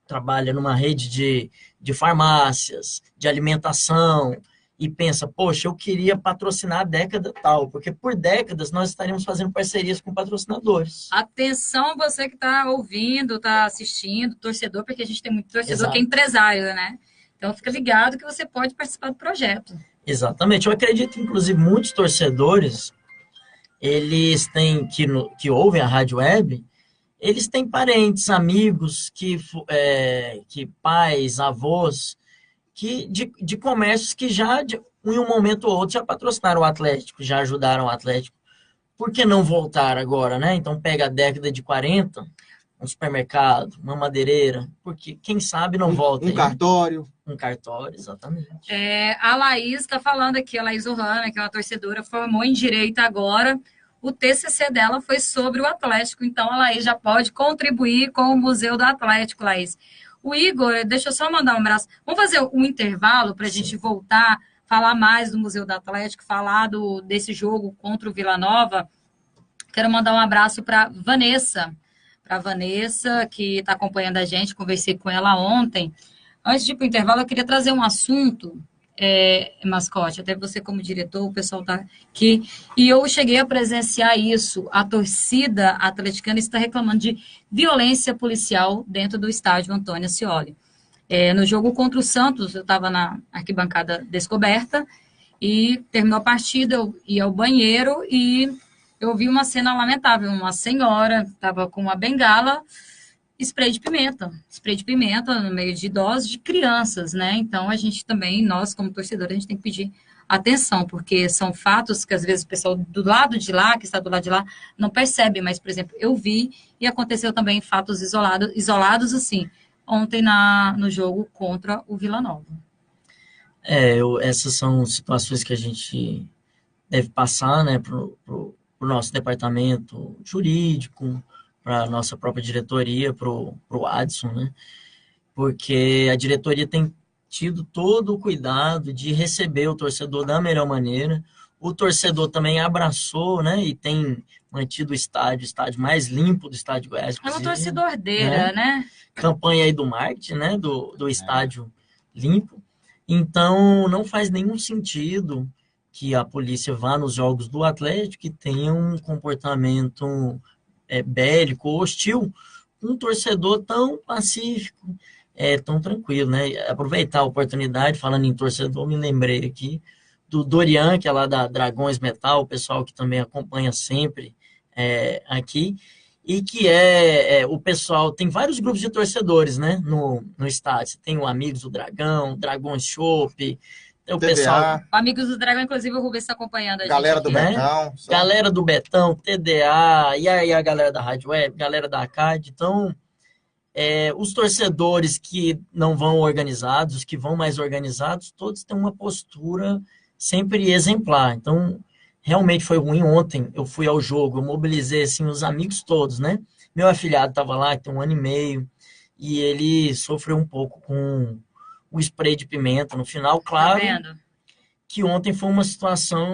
trabalha numa rede de farmácias, de alimentação, e pensa, poxa, eu queria patrocinar a década tal, porque por décadas nós estaríamos fazendo parcerias com patrocinadores. Atenção, você que está ouvindo, está assistindo, torcedor, porque a gente tem muito torcedor que é empresário, né? Então, fica ligado que você pode participar do projeto. Exatamente. Eu acredito, inclusive, muitos torcedores, eles têm, que ouvem a Rádio Web, eles têm parentes, amigos, que pais, avós, de comércios que já, em um momento ou outro, já patrocinaram o Atlético, já ajudaram o Atlético. Por que não voltar agora, né? Então, pega a década de 40, um supermercado, uma madeireira, porque, quem sabe, não volta. Um cartório. Um cartório, exatamente. A Laís está falando aqui, a Laís Ohana, que é uma torcedora, formou em Direito agora. O TCC dela foi sobre o Atlético, então a Laís já pode contribuir com o Museu do Atlético, Laís. O Igor, deixa eu só mandar um abraço. Vamos fazer um intervalo para a gente voltar, falar mais do Museu do Atlético, falar desse jogo contra o Vila Nova. Quero mandar um abraço para Vanessa. Para Vanessa, que está acompanhando a gente, conversei com ela ontem. Antes de ir para o intervalo, eu queria trazer um assunto, Mascote, até você como diretor, o pessoal está aqui, e eu cheguei a presenciar isso. A torcida atleticana está reclamando de violência policial dentro do estádio Antônio Ascioli. No jogo contra o Santos, eu estava na arquibancada descoberta e terminou a partida, eu ia ao banheiro e eu vi uma cena lamentável. Uma senhora estava com uma bengala, spray de pimenta no meio de idosos, de crianças, né? Então, a gente também, nós como torcedores, a gente tem que pedir atenção, porque são fatos que às vezes o pessoal do lado de lá, que está do lado de lá, não percebe, mas, por exemplo, eu vi e aconteceu também fatos isolados assim, ontem no jogo contra o Vila Nova. Essas são situações que a gente deve passar, né, para o nosso departamento jurídico, para a nossa própria diretoria, para o Adson, né, porque a diretoria tem tido todo o cuidado de receber o torcedor da melhor maneira. O torcedor também abraçou, né, e tem mantido o estádio mais limpo do estádio Goiás. É uma torcedordeira, né? Campanha aí do marketing, né, do estádio limpo. Então, não faz nenhum sentido que a polícia vá nos jogos do Atlético e tenha um comportamento bélico, hostil, um torcedor tão pacífico, tão tranquilo, né? Aproveitar a oportunidade, falando em torcedor, me lembrei aqui do Dorian, que é lá da Dragões Metal, o pessoal que também acompanha sempre aqui, e que o pessoal, tem vários grupos de torcedores, né, no estádio. Tem o Amigos do Dragão, Dragões Chopp, tem o TDA, pessoal... Amigos do Dragão, inclusive, o Rubens está acompanhando a galera gente do aqui, Betão. Galera do Betão, TDA, e aí a galera da Rádio Web, galera da ACAD. Então, os torcedores que não vão organizados, os que vão mais organizados, todos têm uma postura sempre exemplar. Então, realmente foi ruim. Ontem eu fui ao jogo, eu mobilizei assim, os amigos todos, né? Meu afilhado estava lá, tem 1 ano e meio, e ele sofreu um pouco com o spray de pimenta no final. Claro, tá vendo? Que ontem foi uma situação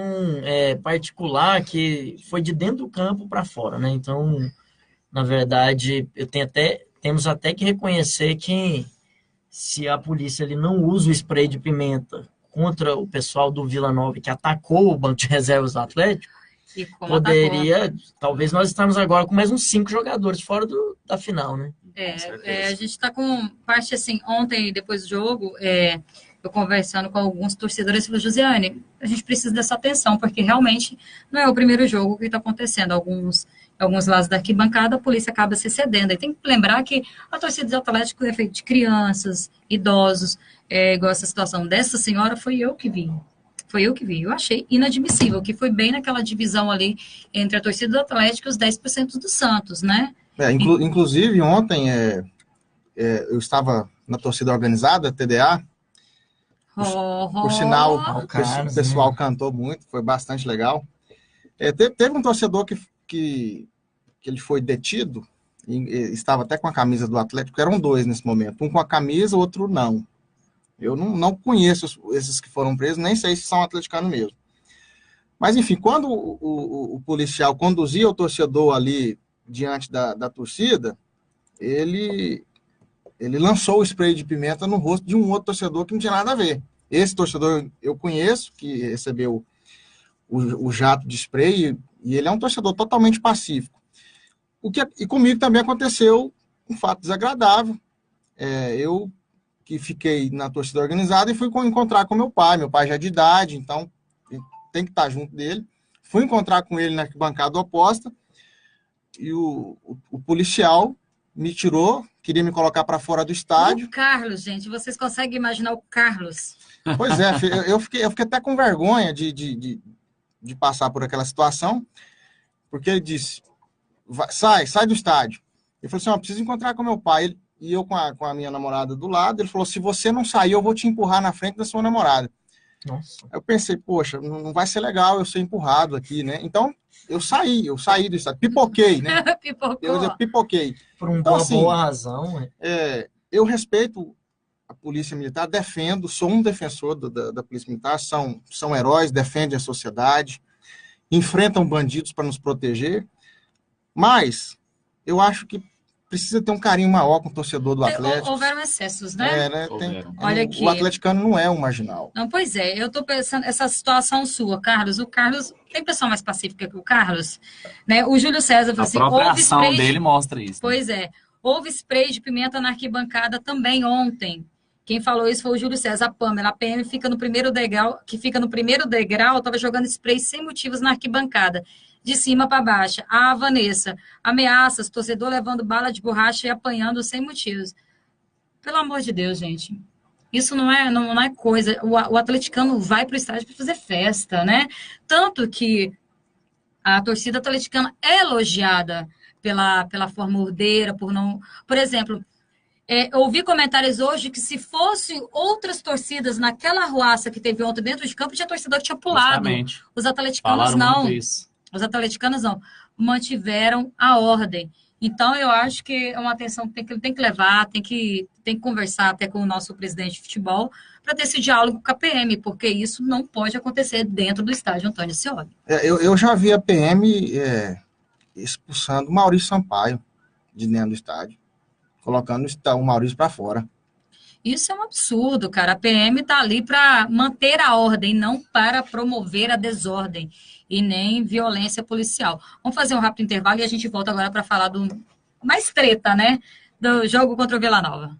particular, que foi de dentro do campo para fora, né? Então, na verdade, temos até que reconhecer que se a polícia ele não usa o spray de pimenta contra o pessoal do Vila Nova, que atacou o banco de reservas do Atlético, poderia, talvez nós estamos agora com mais uns 5 jogadores fora da final, né? A gente está com parte assim, ontem, depois do jogo, eu conversando com alguns torcedores, falei, Josiane, a gente precisa dessa atenção, porque realmente não é o primeiro jogo que está acontecendo. Alguns lados da arquibancada, a polícia acaba se cedendo. E tem que lembrar que a torcida do Atlético é feita de crianças, idosos, igual essa situação dessa senhora, foi eu que vi. Eu achei inadmissível, que foi bem naquela divisão ali entre a torcida do Atlético e os 10% do Santos, né? Inclusive, ontem eu estava na torcida organizada, TDA. Por sinal, o pessoal cantou muito, foi bastante legal. Teve um torcedor que ele foi detido, e estava até com a camisa do Atlético, eram 2 nesse momento, um com a camisa, o outro não. Eu não conheço esses que foram presos, nem sei se são atleticanos mesmo. Mas, enfim, quando o policial conduzia o torcedor ali diante da torcida, ele lançou o spray de pimenta no rosto de um outro torcedor que não tinha nada a ver. Esse torcedor eu conheço, que recebeu o jato de spray, e ele é um torcedor totalmente pacífico. E comigo também aconteceu um fato desagradável. Eu que fiquei na torcida organizada e fui encontrar com meu pai já é de idade, então tem que estar junto dele. Fui encontrar com ele na bancada oposta, e o policial me tirou, queria me colocar para fora do estádio. O Carlos, gente, vocês conseguem imaginar o Carlos? Pois é, eu fiquei até com vergonha de passar por aquela situação, porque ele disse, sai do estádio. Ele falou assim, eu preciso encontrar com meu pai. E eu com a minha namorada do lado, ele falou, se você não sair, eu vou te empurrar na frente da sua namorada. Nossa. Eu pensei, poxa, não vai ser legal eu ser empurrado aqui, né? Então, eu saí do estádio, pipoquei, né? Pipoquei. Por uma boa razão. Eu respeito a Polícia Militar, defendo, sou um defensor da Polícia Militar, são heróis, defendem a sociedade, enfrentam bandidos para nos proteger, mas eu acho que precisa ter um carinho maior com o torcedor do Atlético. Houveram excessos, né? Olha aqui. O atleticano não é um marginal. Não, pois é, eu estou pensando, essa situação sua, Carlos, o Carlos, tem pessoa mais pacífica que o Carlos? Né? O Júlio César falou assim, a própria ação dele mostra isso. Pois é, houve spray de pimenta na arquibancada também ontem. Quem falou isso foi o Júlio César. A Pamela, a PM fica no primeiro degrau, que fica no primeiro degrau, estava jogando spray sem motivos na arquibancada, de cima para baixo. A Vanessa, ameaças, torcedor levando bala de borracha e apanhando sem motivos. Pelo amor de Deus, gente. Isso não é coisa. O atleticano vai para o estádio para fazer festa, né? Tanto que a torcida atleticana é elogiada pela forma ordeira, por não. Por exemplo, eu ouvi comentários hoje que se fosse outras torcidas naquela arruaça que teve ontem dentro de campo, tinha torcedor que tinha pulado. Justamente. Os atleticanos Falaram não. muito isso. Os atleticanos não. Mantiveram a ordem. Então, eu acho que é uma atenção que tem que levar, tem que conversar até com o nosso presidente de futebol para ter esse diálogo com a PM, porque isso não pode acontecer dentro do estádio Antônio Scioli. Eu já vi a PM expulsando o Maurício Sampaio de dentro do estádio, colocando o Maurício para fora. Isso é um absurdo, cara. A PM está ali para manter a ordem, não para promover a desordem e nem violência policial. Vamos fazer um rápido intervalo e a gente volta agora para falar do mais treta, né? Do jogo contra o Vila Nova.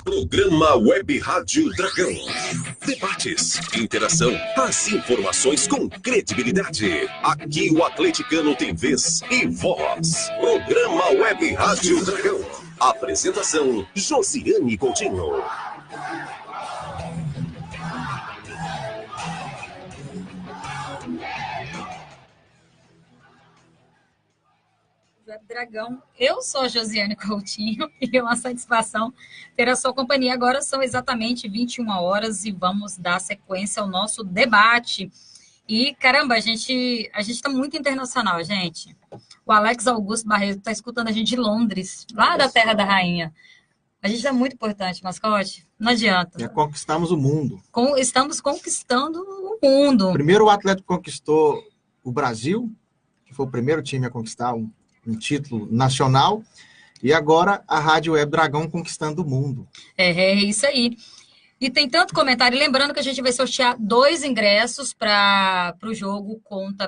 Programa Web Rádio Dragão. Debates, interação, as informações com credibilidade. Aqui o atleticano tem vez e voz. Programa Web Rádio Dragão. Apresentação: Josiane Coutinho. Web Dragão, eu sou a Josiane Coutinho e é uma satisfação ter a sua companhia. Agora são exatamente 21 horas e vamos dar sequência ao nosso debate. E, caramba, a gente está muito internacional, gente. O Alex Augusto Barreto está escutando a gente de Londres, lá da Terra da Rainha. A gente é muito importante, mascote. Não adianta. Já conquistamos o mundo. Estamos conquistando o mundo. Primeiro o Atlético conquistou o Brasil, que foi o primeiro time a conquistar um título nacional, e agora a Rádio Web Dragão conquistando o mundo. É isso aí. E tem tanto comentário, lembrando que a gente vai sortear 2 ingressos para o jogo,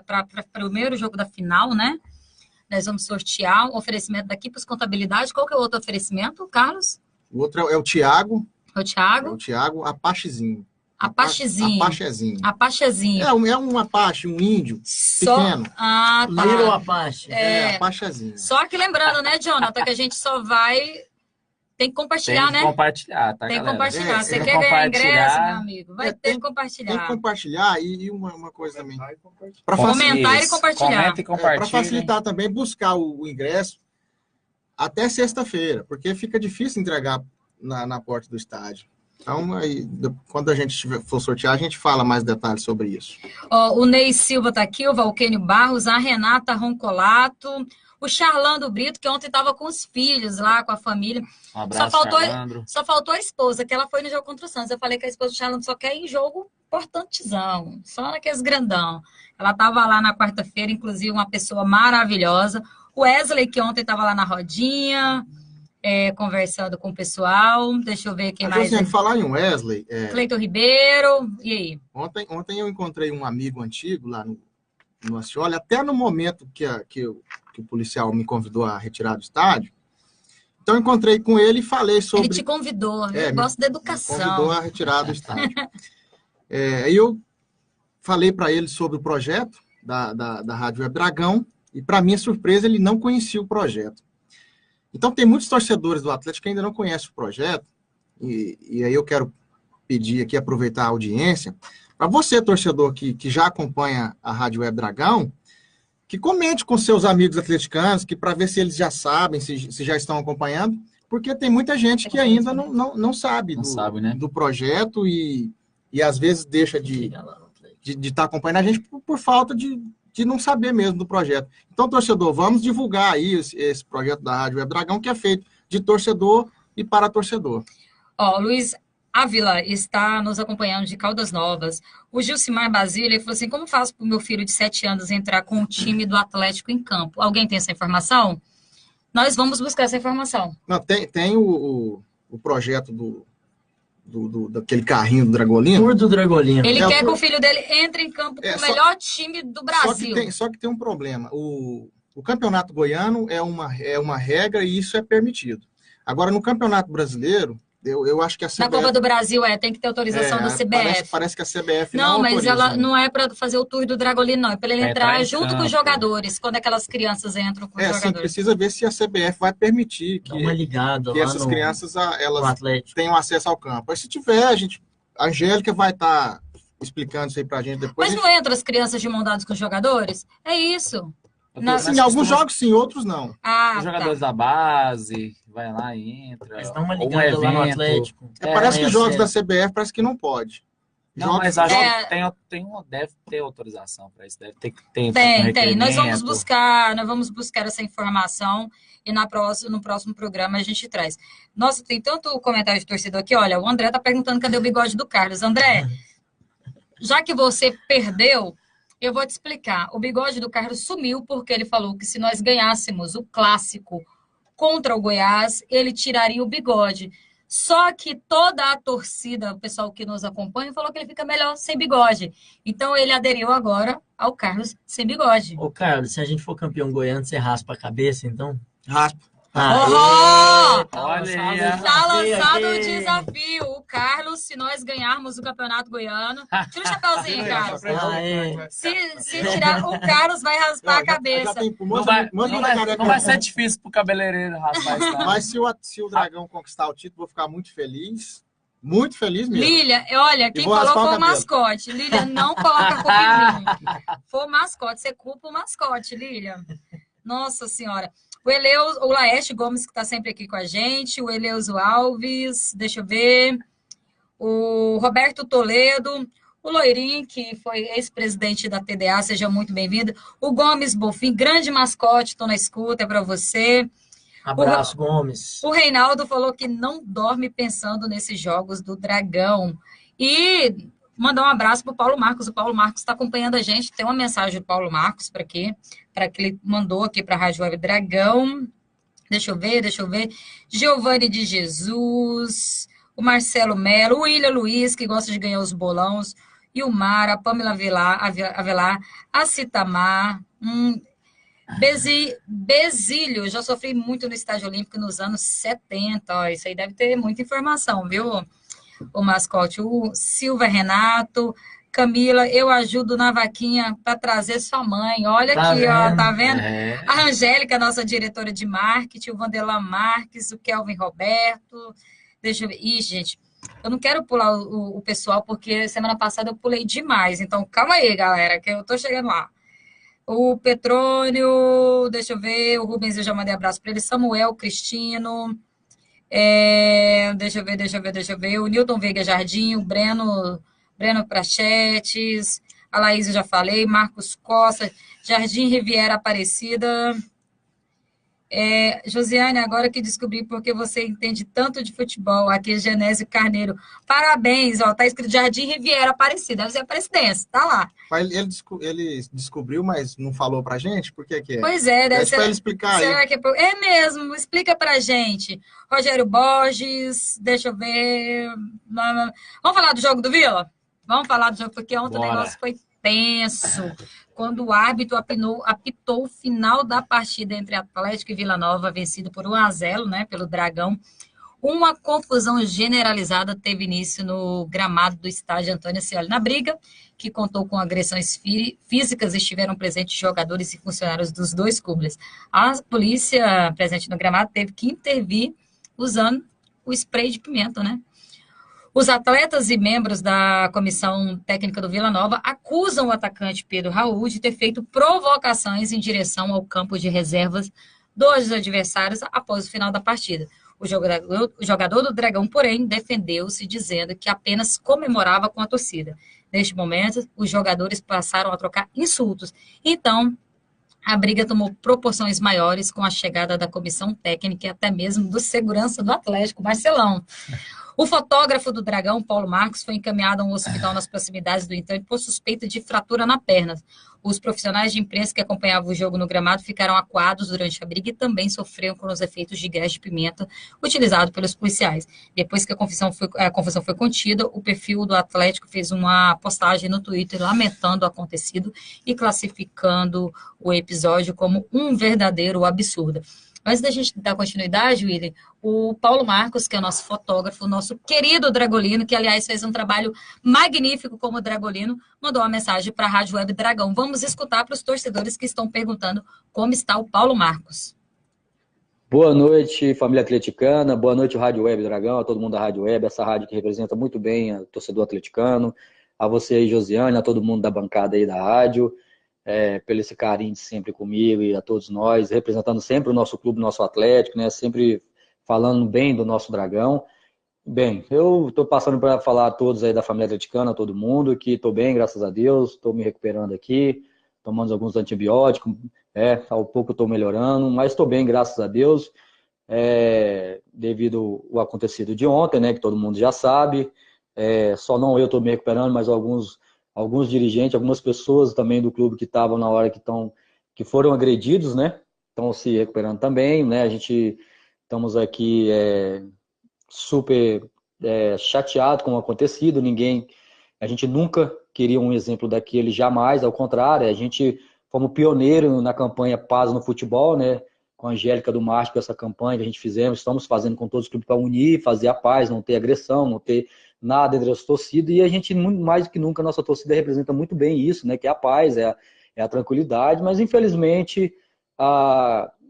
para o primeiro jogo da final, né? Nós vamos sortear um oferecimento daqui para os contabilidade. Qual que é o outro oferecimento, Carlos? O outro é o Thiago. É o Thiago? É o Thiago Apachezinho. Apachezinho. Apachezinho. Apachezinho. É um Apache, um índio pequeno. Ah, tá. Little Apache. Apachezinho. Só que lembrando, né, Jonathan, que a gente só vai... Tem que compartilhar, né? Tem que compartilhar, tá, Tem que galera? compartilhar. Você tem quer que ganhar ingresso, compartilhar. meu amigo? Vai ter que compartilhar. Tem que compartilhar e uma coisa também. Para Comentar e compartilhar. Comenta e compartilha. Para facilitar também, buscar o ingresso até sexta-feira, porque fica difícil entregar na porta do estádio. Então, aí, quando a gente for sortear, a gente fala mais detalhes sobre isso. O Ney Silva está aqui, o Valquênio Barros, a Renata Roncolato, o Charlando Brito, que ontem estava com os filhos lá, com a família. Um abraço, Charlandro. Só faltou a esposa, que ela foi no jogo contra o Santos. Eu falei que a esposa do Charlando só quer ir em jogo importantezão, só naqueles grandão. Ela estava lá na quarta-feira, inclusive uma pessoa maravilhosa. O Wesley, que ontem estava lá na rodinha... conversando com o pessoal. Deixa eu ver quem mais. Falar em Wesley. Cleiton Ribeiro, e aí? Ontem eu encontrei um amigo antigo lá no Ascioli, até no momento que o policial me convidou a retirar do estádio. Então eu encontrei com ele e falei sobre... Ele te convidou, eu gosto da educação. Me convidou a retirar do estádio. Aí eu falei para ele sobre o projeto da Rádio Web Dragão e, para minha surpresa, ele não conhecia o projeto. Então, tem muitos torcedores do Atlético que ainda não conhecem o projeto, e aí eu quero pedir aqui, aproveitar a audiência, para você, torcedor, que já acompanha a Rádio Web Dragão, que comente com seus amigos atleticanos, que para ver se eles já sabem, se já estão acompanhando, porque tem muita gente que ainda não sabe do projeto e às vezes deixa de estar acompanhando a gente por falta de não saber mesmo do projeto. Então, torcedor, vamos divulgar aí esse projeto da Rádio Web Dragão, que é feito de torcedor e para torcedor. Luiz Ávila está nos acompanhando de Caldas Novas. O Gilcimar Basílio, ele falou assim, como faço para o meu filho de 7 anos entrar com o time do Atlético em campo? Alguém tem essa informação? Nós vamos buscar essa informação. Não, tem o projeto daquele carrinho do Dragolino. Tour do Dragolino. Ele quer que o filho dele entre em campo com o melhor time do Brasil. Só que tem um problema. O campeonato goiano é uma regra e isso é permitido. Agora, no campeonato brasileiro, eu acho que a CBF... Na Copa do Brasil, tem que ter autorização da CBF. Parece que a CBF não mas autoriza, ela não é para fazer o tour do Dragolino, não. É para ele entrar junto com os jogadores, quando aquelas crianças entram com os jogadores. Assim, precisa ver se a CBF vai permitir que essas crianças elas tenham acesso ao campo. Aí, se tiver, a Angélica vai estar explicando isso aí pra gente depois. Mas não entra as crianças de mão dadas com os jogadores? É isso. Em alguns jogos sim, outros não. Os jogadores da base, vai lá e entra. Eles dão uma ligada lá no Atlético. Parece que jogos da CBF parece que não pode. Não, mas deve ter autorização para isso, deve ter que ter. Tem. Nós vamos buscar essa informação e no próximo programa a gente traz. Nossa, tem tanto comentário de torcedor aqui. Olha, o André tá perguntando cadê o bigode do Carlos. André, já que você perdeu, eu vou te explicar. O bigode do Carlos sumiu porque ele falou que se nós ganhássemos o clássico contra o Goiás, ele tiraria o bigode. Só que toda a torcida, o pessoal que nos acompanha, falou que ele fica melhor sem bigode. Então, ele aderiu agora ao Carlos sem bigode. Ô, Carlos, se a gente for campeão goiano, você raspa a cabeça, então? Raspa Olha aí. Tá lançado o desafio. O Carlos, se nós ganharmos o Campeonato Goiano... Tira o chapéuzinho, Carlos. Se tirar, o Carlos vai raspar a cabeça. Não vai ser difícil pro cabeleireiro raspar isso. Mas se o Dragão conquistar o título, vou ficar muito feliz. Muito feliz mesmo. Lília, olha, quem falou foi o mascote. Lília, não coloca culpa em mim. Foi o mascote, você culpa o mascote, Lília. Nossa Senhora. O Laeste Gomes, que está sempre aqui com a gente. O Eleuso Alves, deixa eu ver. O Roberto Toledo. O Loirinho, que foi ex-presidente da TDA, seja muito bem-vindo. O Gomes Bonfim, grande mascote, estou na escuta, é para você. Abraço, Gomes. O Reinaldo falou que não dorme pensando nesses jogos do Dragão. E mandar um abraço para o Paulo Marcos. O Paulo Marcos está acompanhando a gente. Tem uma mensagem do Paulo Marcos para que ele mandou aqui para a Rádio Web Dragão. Deixa eu ver. Giovanni de Jesus, o Marcelo Melo, o William Luiz, que gosta de ganhar os bolões, e o Mara, a Pamela Avelar, a Citamar, Besílio, já sofri muito no estágio olímpico nos anos 70. Ó, isso aí deve ter muita informação, viu? O mascote, o Silva Renato, Camila, eu ajudo na vaquinha para trazer sua mãe. Olha tá aqui, vendo? Ó, tá vendo? É. A Angélica, nossa diretora de marketing, o Vanderlan Marques, o Kelvin Roberto. Deixa eu ver. Ih, gente, eu não quero pular o pessoal, porque semana passada eu pulei demais. Então, calma aí, galera, que eu tô chegando lá. O Petrônio, deixa eu ver, o Rubens, eu já mandei abraço para ele, Samuel, Cristino, deixa eu ver, o Newton Veiga Jardim, o Breno Prachetes, a Laís eu já falei, Marcos Costa, Jardim Riviera Aparecida, Josiane, agora que descobri porque você entende tanto de futebol, aqui é Genésio Carneiro, parabéns, ó, tá escrito Jardim Riviera Aparecida, deve ser Aparecidense, tá lá. Mas ele descobriu, mas não falou pra gente, por que é? Pois é, deve ser. Pra ele explicar será aí. Que é mesmo, explica pra gente. Rogério Borges, deixa eu ver, vamos falar do jogo do Vila? Vamos falar do jogo, porque ontem o negócio foi tenso. Quando o árbitro apitou o final da partida entre Atlético e Vila Nova, vencido por 1-0, né, pelo Dragão, uma confusão generalizada teve início no gramado do estádio Antônio Ascioli. Na briga, que contou com agressões físicas, estiveram presentes jogadores e funcionários dos dois clubes. A polícia presente no gramado teve que intervir usando o spray de pimenta, né? Os atletas e membros da comissão técnica do Vila Nova acusam o atacante Pedro Raul de ter feito provocações em direção ao campo de reservas dos adversários após o final da partida. O jogador do Dragão, porém, defendeu-se dizendo que apenas comemorava com a torcida. Neste momento, os jogadores passaram a trocar insultos. Então, a briga tomou proporções maiores com a chegada da comissão técnica e até mesmo do segurança do Atlético, Marcelão. O fotógrafo do Dragão, Paulo Marcos, foi encaminhado a um hospital nas proximidades do entanto por suspeita de fratura na perna. Os profissionais de imprensa que acompanhavam o jogo no gramado ficaram acuados durante a briga e também sofreram com os efeitos de gás de pimenta utilizado pelos policiais. Depois que a confusão foi contida, o perfil do Atlético fez uma postagem no Twitter lamentando o acontecido e classificando o episódio como um verdadeiro absurdo. Antes da gente dar continuidade, William, o Paulo Marcos, que é o nosso fotógrafo, nosso querido Dragolino, que, aliás, fez um trabalho magnífico como Dragolino, mandou uma mensagem para a Rádio Web Dragão. Vamos escutar para os torcedores que estão perguntando como está o Paulo Marcos. Boa noite, família atleticana. Boa noite, Rádio Web Dragão, a todo mundo da Rádio Web, essa rádio que representa muito bem o torcedor atleticano. A você aí, Josiane, a todo mundo da bancada aí da rádio. Pelo esse carinho de sempre comigo e a todos nós, representando sempre o nosso clube, o nosso Atlético, né? Sempre falando bem do nosso Dragão. Bem, eu estou passando para falar a todos aí da família atleticana, a todo mundo, que estou bem, graças a Deus, estou me recuperando aqui, tomando alguns antibióticos, ao pouco estou melhorando, mas estou bem, graças a Deus, devido ao acontecido de ontem, né? Que todo mundo já sabe, só não eu estou me recuperando, mas alguns dirigentes, algumas pessoas também do clube que estavam na hora que foram agredidos, né? Estão se recuperando também, né? A gente estamos aqui super chateado com o acontecido. A gente nunca queria um exemplo daquele, jamais, ao contrário, a gente fomos pioneiro na campanha Paz no Futebol, né? a Angélica do Marte, com essa campanha que a gente fizemos, estamos fazendo com todos os clubes para unir, fazer a paz, não ter agressão, não ter nada entre as torcidas, e a gente, muito mais do que nunca, a nossa torcida representa muito bem isso, né, que é a paz, é a tranquilidade, mas infelizmente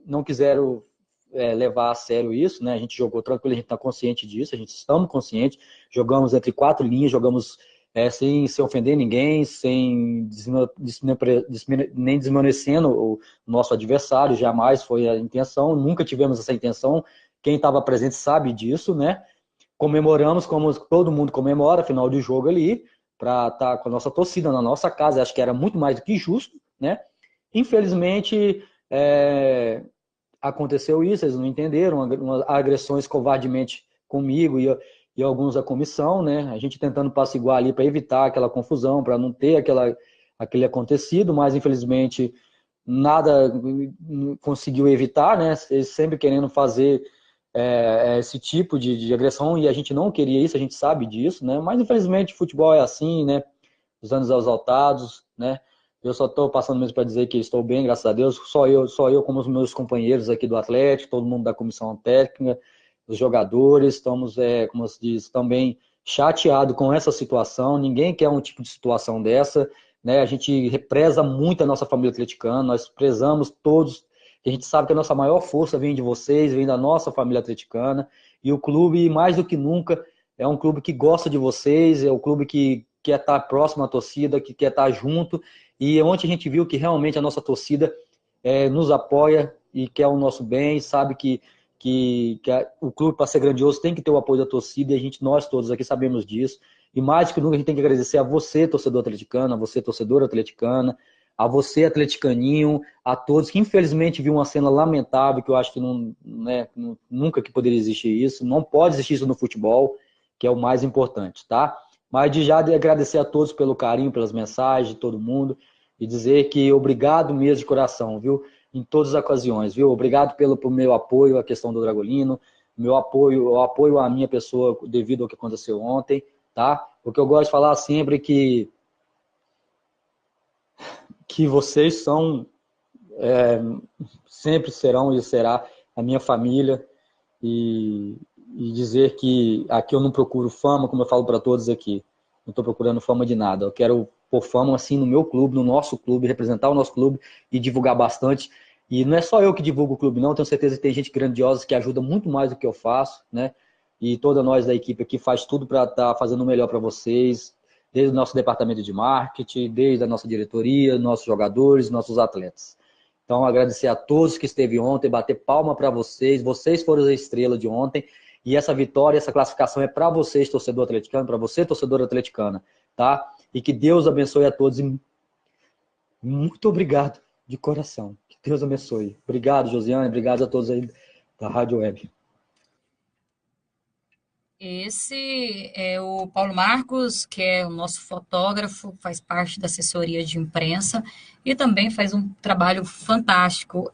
não quiseram levar a sério isso, né, a gente jogou tranquilo, a gente está consciente disso, a gente estamos conscientes, jogamos entre 4 linhas, jogamos sem se ofender ninguém, sem nem desmerecendo o nosso adversário, jamais foi a intenção, nunca tivemos essa intenção, quem estava presente sabe disso, né? Comemoramos como todo mundo comemora, final de jogo ali, para estar com a nossa torcida na nossa casa, acho que era muito mais do que justo, né? Infelizmente, aconteceu isso, eles não entenderam, agressões covardemente comigo e alguns da comissão, né? A gente tentando apaciguar ali para evitar aquela confusão, para não ter aquele acontecido, mas infelizmente nada conseguiu evitar, né? Eles sempre querendo fazer esse tipo de agressão e a gente não queria isso, a gente sabe disso, né? Mas infelizmente o futebol é assim, né? Os anos exaltados, né? Eu só estou passando mesmo para dizer que estou bem, graças a Deus. Só eu como os meus companheiros aqui do Atlético, todo mundo da comissão técnica, os jogadores, estamos, como se diz, também chateado com essa situação. Ninguém quer um tipo de situação dessa, né? A gente preza muito a nossa família atleticana, nós prezamos todos. A gente sabe que a nossa maior força vem de vocês, vem da nossa família atleticana. E o clube, mais do que nunca, é um clube que gosta de vocês, é um clube que quer estar próximo à torcida, que quer estar junto. E ontem a gente viu que realmente a nossa torcida nos apoia e quer o nosso bem, sabe que o clube, para ser grandioso, tem que ter o apoio da torcida, e nós todos aqui sabemos disso. E mais que nunca, a gente tem que agradecer a você, torcedor atleticano, a você, torcedora atleticana, a você, atleticaninho, a todos que infelizmente viu uma cena lamentável, que eu acho que nunca que poderia existir isso, não pode existir isso no futebol, que é o mais importante, tá? Mas de já agradecer a todos pelo carinho, pelas mensagens de todo mundo, e dizer que obrigado mesmo de coração, viu? Em todas as ocasiões, viu? Obrigado pelo meu apoio à questão do Dragolino, o apoio à minha pessoa devido ao que aconteceu ontem, tá? Porque eu gosto de falar sempre que vocês são, sempre serão e será a minha família, e dizer que aqui eu não procuro fama, como eu falo para todos aqui, não estou procurando fama de nada, eu quero pôr fama assim no meu clube, no nosso clube, representar o nosso clube e divulgar bastante. E não é só eu que divulgo o clube, não, tenho certeza que tem gente grandiosa que ajuda muito mais do que eu faço, né? E toda nós da equipe aqui faz tudo para estar fazendo o melhor para vocês, desde o nosso departamento de marketing, desde a nossa diretoria, nossos jogadores, nossos atletas. Então, agradecer a todos que esteve ontem, bater palma para vocês foram a estrela de ontem, e essa vitória, essa classificação é para vocês, torcedor atleticano, para você, torcedora atleticana, tá? E que Deus abençoe a todos. E muito obrigado de coração. Que Deus abençoe. Obrigado, Josiane. Obrigado a todos aí da Rádio Web. Esse é o Paulo Marcos, que é o nosso fotógrafo, faz parte da assessoria de imprensa e também faz um trabalho fantástico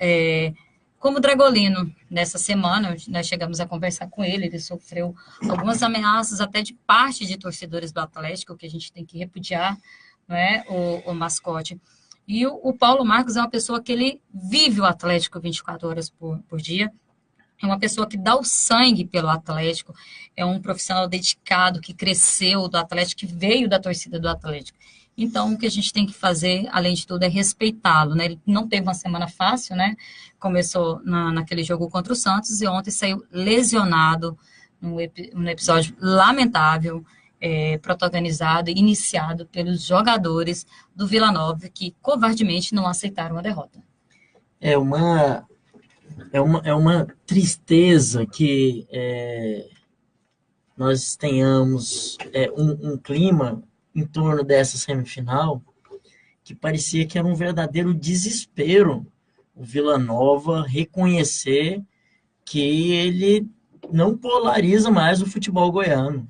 como Dragolino. Nessa semana, nós chegamos a conversar com ele sofreu algumas ameaças até de parte de torcedores do Atlético, que a gente tem que repudiar, não é, o mascote. E o Paulo Marcos é uma pessoa que ele vive o Atlético 24 horas por dia, é uma pessoa que dá o sangue pelo Atlético, é um profissional dedicado, que cresceu do Atlético, que veio da torcida do Atlético. Então, o que a gente tem que fazer, além de tudo, é respeitá-lo, né? Ele não teve uma semana fácil, né? Começou naquele jogo contra o Santos e ontem saiu lesionado num episódio lamentável, protagonizado e iniciado pelos jogadores do Vila Nova, que covardemente não aceitaram a derrota. É uma tristeza que nós tenhamos um clima em torno dessa semifinal que parecia que era um verdadeiro desespero o Vila Nova reconhecer que ele não polariza mais o futebol goiano.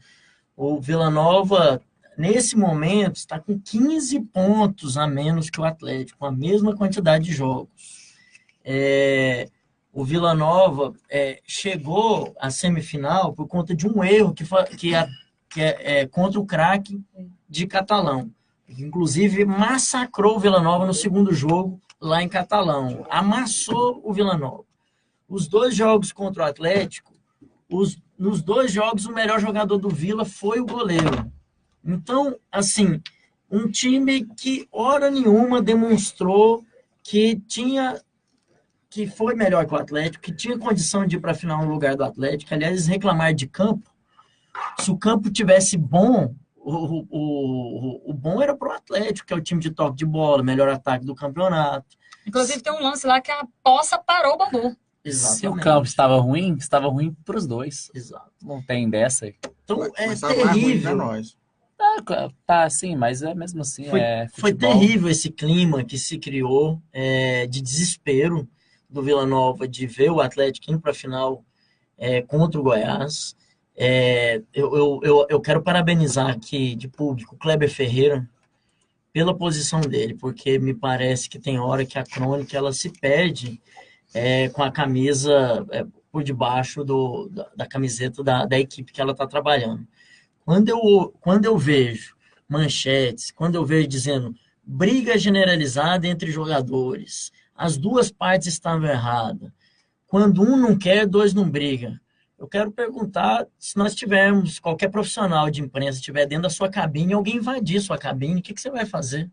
O Vila Nova, nesse momento, está com 15 pontos a menos que o Atlético, com a mesma quantidade de jogos. O Vila Nova chegou à semifinal por conta de um erro que é contra o craque de Catalão, que inclusive massacrou o Vila Nova no segundo jogo lá em Catalão, amassou o Vila Nova. Os 2 jogos contra o Atlético, nos 2 jogos, o melhor jogador do Vila foi o goleiro. Então, assim, um time que, hora nenhuma, demonstrou que foi melhor que o Atlético, que tinha condição de ir para a final no lugar do Atlético. Aliás, reclamar de campo, se o campo tivesse bom, o bom era para o Atlético, que é o time de toque de bola, melhor ataque do campeonato. Inclusive, tem um lance lá que a poça parou o Bambu. Exatamente. Se o campo estava ruim para os dois. Exato. Não tem dessa. Então, Mas tá mais ruim pra nós. Tá, sim, mas mesmo assim foi terrível esse clima que se criou de desespero do Vila Nova de ver o Atlético indo para a final contra o Goiás. Eu quero parabenizar aqui de público o Kleber Ferreira pela posição dele, porque me parece que tem hora que a crônica ela se perde com a camisa por debaixo da camiseta da equipe que ela está trabalhando. Quando eu vejo manchetes, quando eu vejo dizendo briga generalizada entre jogadores, as 2 partes estavam erradas, quando um não quer, 2 não brigam. Eu quero perguntar, se nós tivermos, qualquer profissional de imprensa estiver dentro da sua cabine, alguém invadir sua cabine, o que você vai fazer?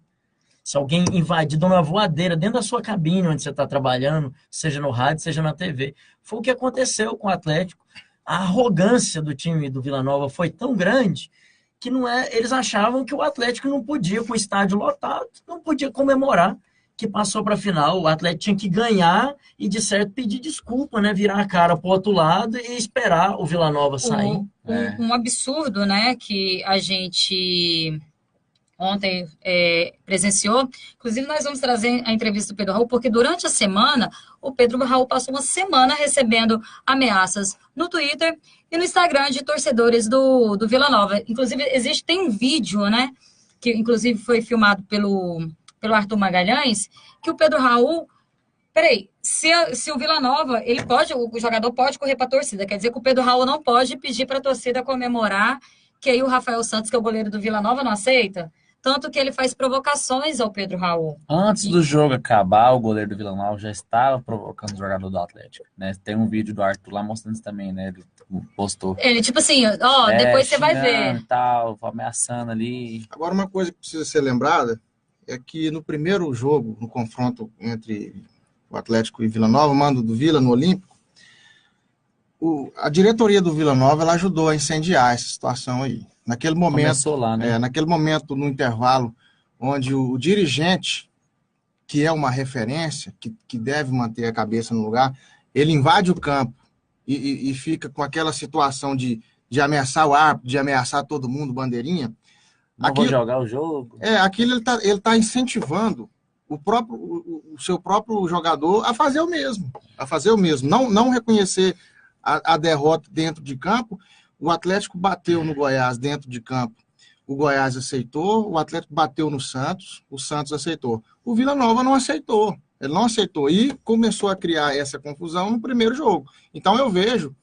Se alguém invadir, dar uma voadeira dentro da sua cabine onde você está trabalhando, seja no rádio, seja na TV. Foi o que aconteceu com o Atlético. A arrogância do time do Vila Nova foi tão grande que eles achavam que o Atlético não podia, com o estádio lotado, não podia comemorar que passou para a final. O Atlético tinha que ganhar e, de certo, pedir desculpa, né? Virar a cara para o outro lado e esperar o Vila Nova sair. Um absurdo, né? Que a gente ontem presenciou. Inclusive, nós vamos trazer a entrevista do Pedro Raul, porque durante a semana, o Pedro Raul passou uma semana recebendo ameaças no Twitter e no Instagram de torcedores do Vila Nova. Inclusive, tem um vídeo, né, que inclusive foi filmado pelo Arthur Magalhães, que o Pedro Raul... Peraí, se o Vila Nova, o jogador pode correr para a torcida, quer dizer que o Pedro Raul não pode pedir para a torcida comemorar, que aí o Rafael Santos, que é o goleiro do Vila Nova, não aceita? Tanto que ele faz provocações ao Pedro Raul. Antes do jogo acabar, o goleiro do Vila Nova já estava provocando o jogador do Atlético, né? Tem um vídeo do Arthur lá mostrando isso também, né? Ele postou. Ele, tipo assim, depois você vai ver. E tal, ameaçando ali. Agora, uma coisa que precisa ser lembrada é que no primeiro jogo, no confronto entre o Atlético e Vila Nova, o mando do Vila no Olímpico, a diretoria do Vila Nova ela ajudou a incendiar essa situação aí. Naquele momento, começou lá, né? Naquele momento, no intervalo, onde o dirigente, que é uma referência, que deve manter a cabeça no lugar, ele invade o campo e fica com aquela situação de ameaçar o árbitro, de ameaçar todo mundo, bandeirinha. Vou jogar o jogo. Aquilo ele tá incentivando o seu próprio jogador a fazer o mesmo. Não reconhecer a derrota dentro de campo. O Atlético bateu no Goiás dentro de campo, o Goiás aceitou, o Atlético bateu no Santos, o Santos aceitou. O Vila Nova não aceitou, ele não aceitou e começou a criar essa confusão no primeiro jogo. Então eu vejo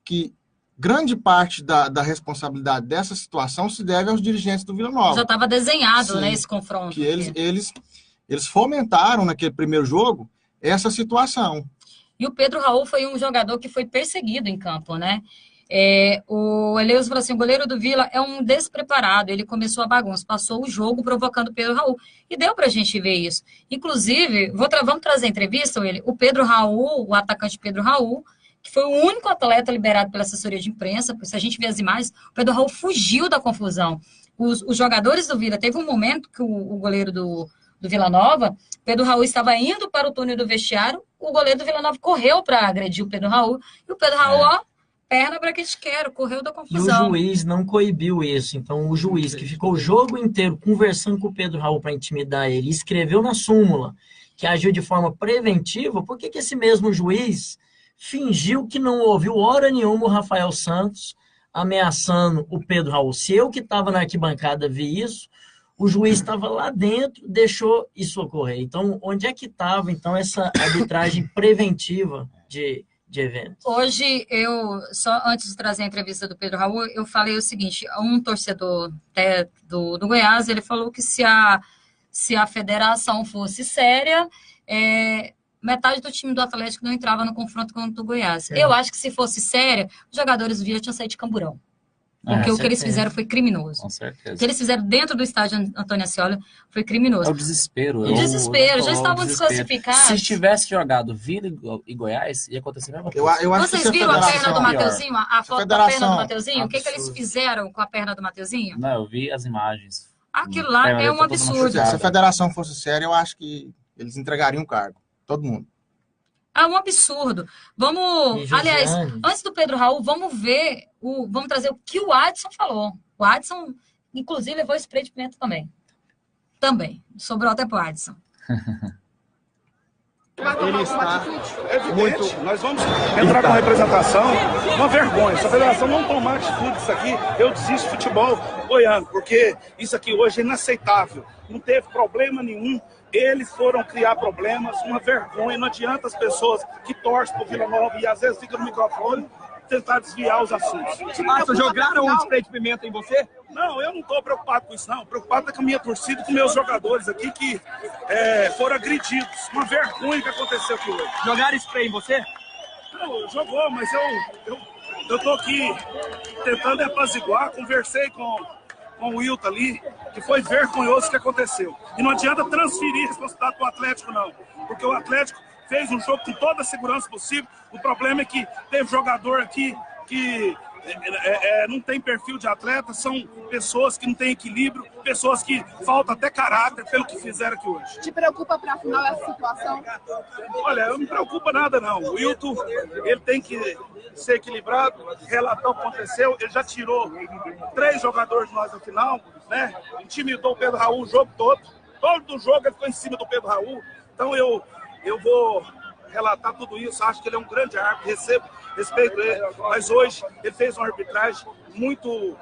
que grande parte da responsabilidade dessa situação se deve aos dirigentes do Vila Nova. Já estava desenhado, Sim, né, esse confronto. Que eles fomentaram naquele primeiro jogo essa situação. E o Pedro Raul foi um jogador que foi perseguido em campo, né? O Eleus falou assim, o goleiro do Vila é um despreparado, ele começou a bagunça, passou o jogo provocando o Pedro Raul, e deu pra gente ver isso. Inclusive, vamos trazer a entrevista, o Pedro Raul, o atacante Pedro Raul, que foi o único atleta liberado pela assessoria de imprensa, porque se a gente ver as imagens, o Pedro Raul fugiu da confusão. Os jogadores do Vila, teve um momento que o goleiro do Vila Nova, Pedro Raul estava indo para o túnel do vestiário, o goleiro do Vila Nova correu para agredir o Pedro Raul, e o Pedro Raul, perna para que te quero, correu da confusão. E o juiz não coibiu isso. Então, o juiz que ficou o jogo inteiro conversando com o Pedro Raul para intimidar ele, escreveu na súmula que agiu de forma preventiva, por que esse mesmo juiz fingiu que não ouviu hora nenhuma o Rafael Santos ameaçando o Pedro Raul? Se eu que estava na arquibancada vi isso, o juiz estava lá dentro, deixou isso ocorrer. Então, onde é que estava, então, essa arbitragem preventiva de eventos? Hoje, só antes de trazer a entrevista do Pedro Raul, eu falei o seguinte, um torcedor do Goiás, ele falou que se a federação fosse séria, metade do time do Atlético não entrava no confronto contra o Goiás. Eu acho que se fosse séria, os jogadores do Vila tinham saído de Camburão. Porque o que eles fizeram foi criminoso. Com certeza. O que eles fizeram dentro do estádio Antônio Ascioli foi criminoso. É o desespero. O desespero. Já estavam desclassificados. Se tivesse jogado Vila e Goiás, ia acontecer a mesma coisa. Eu acho Vocês que viram a perna do Mateuzinho? A foto da perna do Mateuzinho? O que absurdo. eles fizeram com a perna do Mateuzinho? Não, eu vi as imagens. Aquilo lá é um absurdo. Se a federação fosse séria, eu acho que eles entregariam o cargo. Todo mundo. É um absurdo. Vamos, aliás, antes do Pedro Raul, vamos trazer o que o Adson falou. O Adson, inclusive, levou spray de pimenta também. Sobrou até pro Adson. Ele está muito... Nós vamos entrar com representação, uma vergonha. Se a federação não tomar atitude disso aqui, eu desisto do futebol goiano, porque isso aqui hoje é inaceitável. Não teve problema nenhum. Eles foram criar problemas, uma vergonha. Não adianta as pessoas que torcem pro Vila Nova e às vezes ficam no microfone tentar desviar os assuntos. Jogaram um spray de pimenta em você? Não, eu não estou preocupado com isso, não. Preocupado é com a minha torcida e com meus jogadores aqui que foram agredidos. Uma vergonha que aconteceu aqui hoje. Jogaram spray em você? Não, jogou, mas eu estou aqui tentando apaziguar. Conversei com o Wilton ali, que foi vergonhoso o que aconteceu. E não adianta transferir a responsabilidade para o Atlético, não. Porque o Atlético fez um jogo com toda a segurança possível. O problema é que teve jogador aqui que não tem perfil de atleta, são pessoas que não têm equilíbrio, pessoas que faltam até caráter pelo que fizeram aqui hoje. Te preocupa para afinal essa situação? Olha, não me preocupa nada não. O Wilton, ele tem que ser equilibrado, relatar o que aconteceu. Ele já tirou 3 jogadores de nós na final, né? Intimidou o Pedro Raul o jogo todo. Todo o jogo ele ficou em cima do Pedro Raul. Então eu vou relatar tudo isso. Acho que ele é um grande árbitro, respeito ele, mas hoje ele fez uma arbitragem muito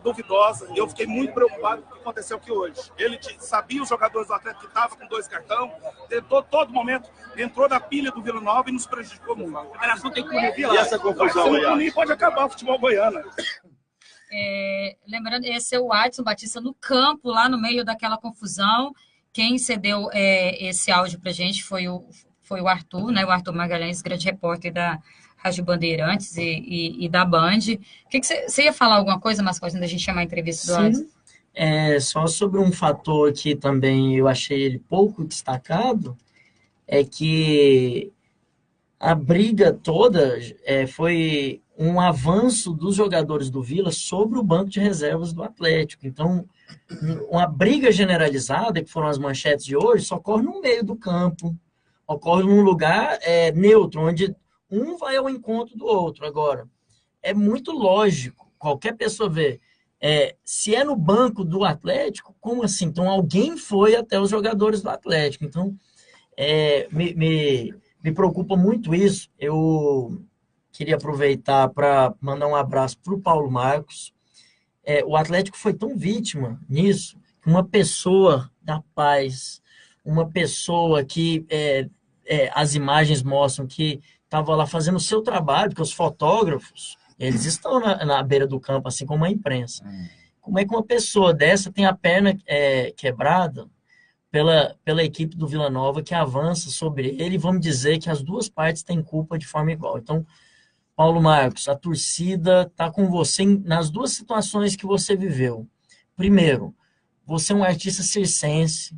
duvidosa. Eu fiquei muito preocupado com o que aconteceu aqui hoje. Ele sabia os jogadores do Atlético que estavam com 2 cartões, tentou todo momento, entrou na pilha do Vila Nova e nos prejudicou muito. A federação tem que punir E essa confusão aí? Pode acabar o futebol goiano. Lembrando, esse é o Adson Batista no campo, lá no meio daquela confusão. Quem cedeu esse áudio pra gente foi o Arthur, né? O Arthur Magalhães, grande repórter da Rádio Bandeirantes e da Band. Que você ia falar alguma coisa, Mascote, antes da gente chamar a entrevista do Adson? Só sobre um fator que também eu achei ele pouco destacado, é que a briga toda foi um avanço dos jogadores do Vila sobre o banco de reservas do Atlético. Então, uma briga generalizada, que foram as manchetes de hoje, só ocorre no meio do campo, ocorre num lugar neutro, onde um vai ao encontro do outro. Agora, é muito lógico, qualquer pessoa vê, se é no banco do Atlético, como assim? Então, alguém foi até os jogadores do Atlético. Então, me preocupa muito isso. Eu queria aproveitar para mandar um abraço para o Paulo Marcos. O Atlético foi tão vítima nisso, que uma pessoa da paz, uma pessoa que as imagens mostram que estava lá fazendo o seu trabalho, porque os fotógrafos, eles estão na beira do campo, assim como a imprensa. Como é que uma pessoa dessa tem a perna quebrada pela equipe do Vila Nova, que avança sobre ele, e vamos dizer que as duas partes têm culpa de forma igual. Então, Paulo Marcos, a torcida está com você nas duas situações que você viveu. Primeiro, você é um artista circense,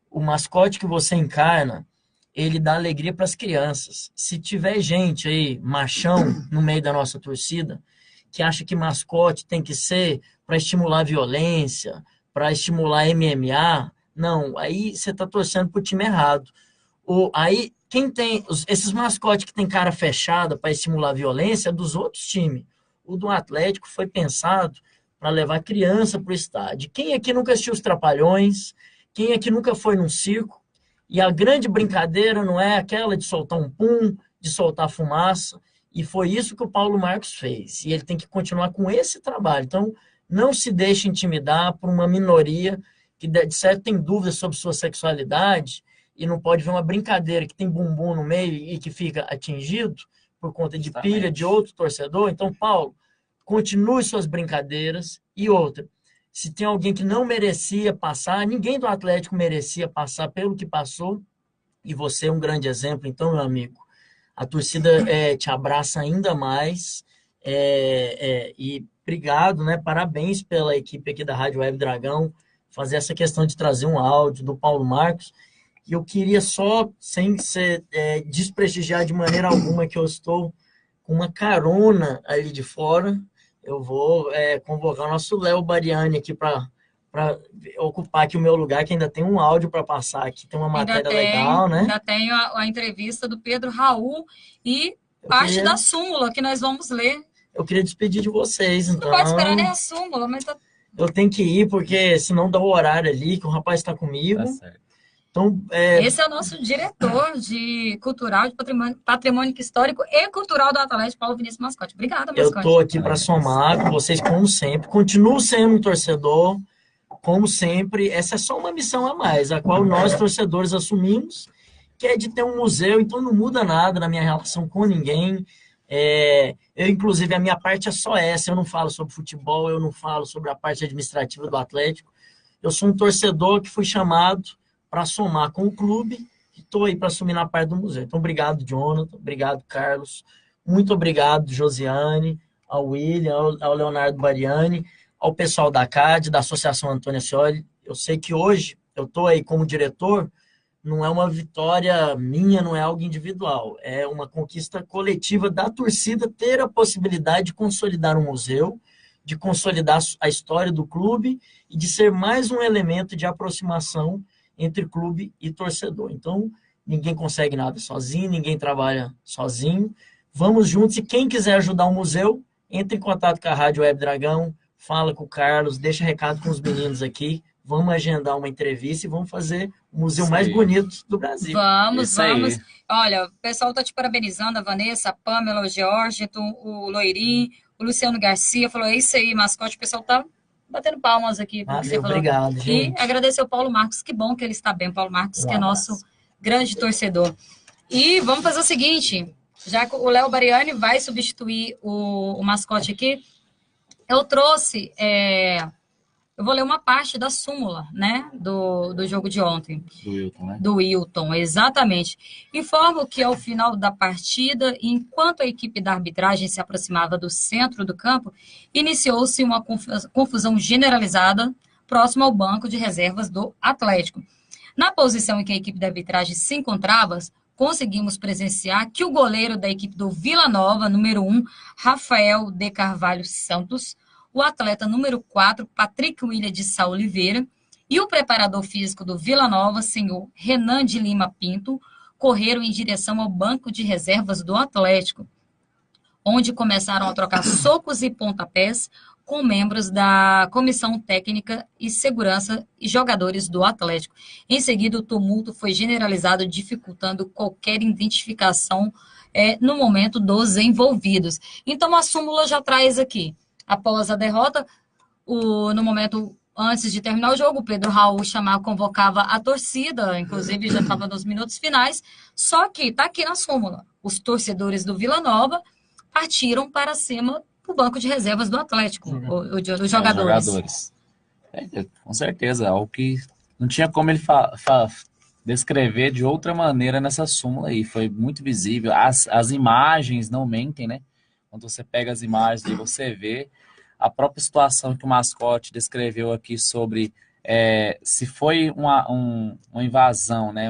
o mascote que você encarna, ele dá alegria para as crianças. Se tiver gente aí, machão, no meio da nossa torcida, que acha que mascote tem que ser para estimular a violência, para estimular MMA, não, aí você está torcendo para o time errado. Aí, quem tem esses mascotes que tem cara fechada para estimular a violência é dos outros times. O do Atlético foi pensado para levar criança para o estádio. Quem aqui nunca assistiu os Trapalhões? Quem aqui nunca foi num circo? E a grande brincadeira não é aquela de soltar um pum, de soltar fumaça. E foi isso que o Paulo Marcos fez. E ele tem que continuar com esse trabalho. Então, não se deixe intimidar por uma minoria que, de certo, tem dúvidas sobre sua sexualidade e não pode ver uma brincadeira que tem bumbum no meio e que fica atingido por conta de pilha de outro torcedor. Então, Paulo, continue suas brincadeiras. E outra, se tem alguém que não merecia passar, ninguém do Atlético merecia passar pelo que passou, e você é um grande exemplo. Então, meu amigo, a torcida te abraça ainda mais. E obrigado, né? Parabéns pela equipe aqui da Rádio Web Dragão, fazer essa questão de trazer um áudio do Paulo Marcos. E eu queria só, sem desprestigiar de maneira alguma, que eu estou com uma carona ali de fora, eu vou convocar o nosso Léo Bariani aqui para ocupar aqui o meu lugar, que ainda tem um áudio para passar aqui, tem uma matéria legal, né? Ainda tem a entrevista do Pedro Raul e parte da súmula que nós vamos ler. Eu queria despedir de vocês, então. Não pode esperar nem a súmula, mas tá... Eu tenho que ir, porque senão dá o horário ali, que o rapaz está comigo. Tá certo. Então, Esse é o nosso diretor de cultural, de patrimônio histórico e cultural do Atlético, Paulo Vinícius Mascote. Obrigada, Mascote. Eu estou aqui para somar com vocês, como sempre. Continuo sendo um torcedor, como sempre. Essa é só uma missão a mais, a qual nós, torcedores, assumimos, que é de ter um museu. Então, não muda nada na minha relação com ninguém. Eu, inclusive, a minha parte é só essa. Eu não falo sobre futebol, eu não falo sobre a parte administrativa do Atlético. Eu sou um torcedor que fui chamado para somar com o clube, e estou aí para assumir na parte do museu. Então, obrigado, Jonathan, obrigado, Carlos, muito obrigado, Josiane, ao William, ao Leonardo Bariani, ao pessoal da CAD, da Associação Antônio Ascioli. Eu sei que hoje eu estou aí como diretor, não é uma vitória minha, não é algo individual, é uma conquista coletiva da torcida ter a possibilidade de consolidar um museu, de consolidar a história do clube e de ser mais um elemento de aproximação entre clube e torcedor. Então, ninguém consegue nada sozinho, ninguém trabalha sozinho. Vamos juntos, e quem quiser ajudar o museu, entre em contato com a Rádio Web Dragão, fala com o Carlos, deixa recado com os meninos aqui, vamos agendar uma entrevista e vamos fazer o museu mais bonito do Brasil. Vamos. Olha, o pessoal está te parabenizando, a Vanessa, a Pamela, o George, o Loirinho, o Luciano Garcia, falou, é isso aí, Mascote, o pessoal está batendo palmas aqui. Obrigado, gente. E agradecer ao Paulo Marcos, que bom que ele está bem, o Paulo Marcos, que é nosso grande torcedor. E vamos fazer o seguinte, já que o Léo Bariani vai substituir o Mascote aqui, eu trouxe, eu vou ler uma parte da súmula, né, do jogo de ontem. Do Wilton, né? Do Wilton, exatamente. Informo que ao final da partida, enquanto a equipe da arbitragem se aproximava do centro do campo, iniciou-se uma confusão generalizada próximo ao banco de reservas do Atlético. Na posição em que a equipe da arbitragem se encontrava, conseguimos presenciar que o goleiro da equipe do Vila Nova, número 1, Rafael de Carvalho Santos, o atleta número 4, Patrick William de Sá Oliveira, e o preparador físico do Vila Nova, senhor Renan de Lima Pinto, correram em direção ao banco de reservas do Atlético, onde começaram a trocar socos e pontapés com membros da Comissão Técnica e Segurança e jogadores do Atlético. Em seguida, o tumulto foi generalizado, dificultando qualquer identificação no momento dos envolvidos. Então, a súmula já traz aqui. Após a derrota, no momento antes de terminar o jogo, o Pedro Raul convocava a torcida, inclusive já estava nos minutos finais, só que está aqui na súmula. Os torcedores do Vila Nova partiram para cima do banco de reservas do Atlético, os jogadores. Com certeza, algo que não tinha como ele descrever de outra maneira nessa súmula aí, foi muito visível. As imagens não mentem, né? Quando você pega as imagens e você vê a própria situação que o Mascote descreveu aqui sobre se foi uma invasão, né,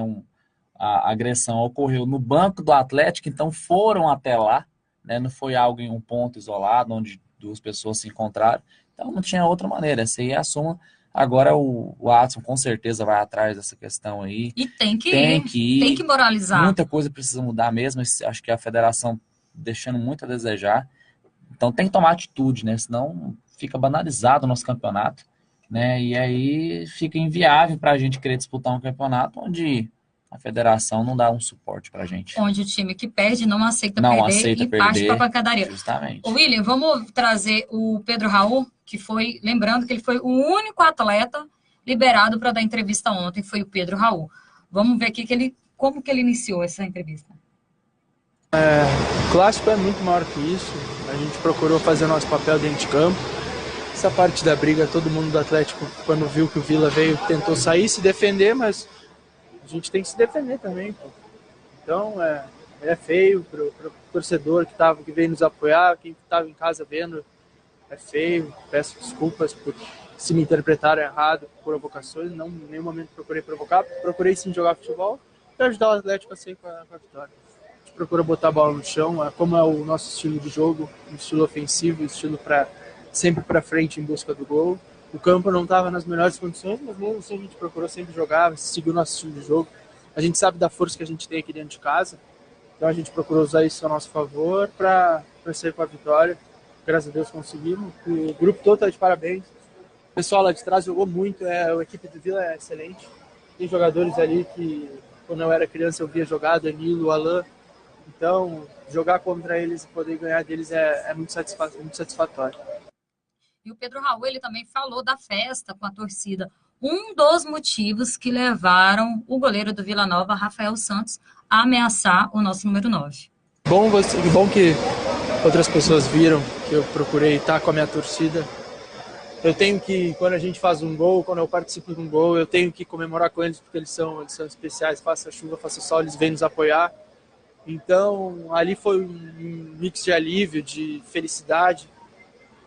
a agressão ocorreu no banco do Atlético, então foram até lá, né, não foi algo em um ponto isolado, onde duas pessoas se encontraram, então não tinha outra maneira, essa aí é a súmula. Agora o Watson com certeza vai atrás dessa questão aí. E tem que ir, tem que moralizar. Muita coisa precisa mudar mesmo, acho que a federação deixando muito a desejar, então tem que tomar atitude, né? Senão fica banalizado o nosso campeonato, né? E aí fica inviável para a gente querer disputar um campeonato onde a federação não dá um suporte para a gente. Onde o time que perde não aceita perder e parte para a pancadaria. Justamente. William, vamos trazer o Pedro Raul, que foi, lembrando que ele foi o único atleta liberado para dar entrevista ontem, foi o Pedro Raul. Vamos ver aqui como que ele iniciou essa entrevista. O clássico é muito maior que isso, a gente procurou fazer o nosso papel dentro de campo. Essa parte da briga, todo mundo do Atlético, quando viu que o Vila veio, tentou sair, se defender, mas gente tem que se defender também, pô. Então, é feio pro torcedor que veio nos apoiar, quem estava em casa vendo, é feio. Peço desculpas por se me interpretaram errado, por provocações, não, em nenhum momento procurei provocar, procurei sim jogar futebol e ajudar o Atlético a sair com a vitória. A gente procura botar a bola no chão, como é o nosso estilo de jogo, um estilo ofensivo, um estilo sempre para frente em busca do gol. O campo não estava nas melhores condições, mas mesmo assim a gente procurou sempre jogar, seguir o nosso estilo de jogo. A gente sabe da força que a gente tem aqui dentro de casa, então a gente procurou usar isso a nosso favor para sair com a vitória. Graças a Deus conseguimos. O grupo todo está de parabéns. O pessoal lá de trás jogou muito, a equipe do Vila é excelente. Tem jogadores ali que, quando eu era criança, eu via jogar, Danilo, Alain. Então, jogar contra eles e poder ganhar deles é muito satisfatório. E o Pedro Raul, ele também falou da festa com a torcida. Um dos motivos que levaram o goleiro do Vila Nova, Rafael Santos, a ameaçar o nosso número 9. Bom que outras pessoas viram que eu procurei estar com a minha torcida. Eu tenho que, quando a gente faz um gol, quando eu participo de um gol, eu tenho que comemorar com eles, porque eles são especiais, faça chuva, faça sol, eles vêm nos apoiar. Então, ali foi um mix de alívio, de felicidade.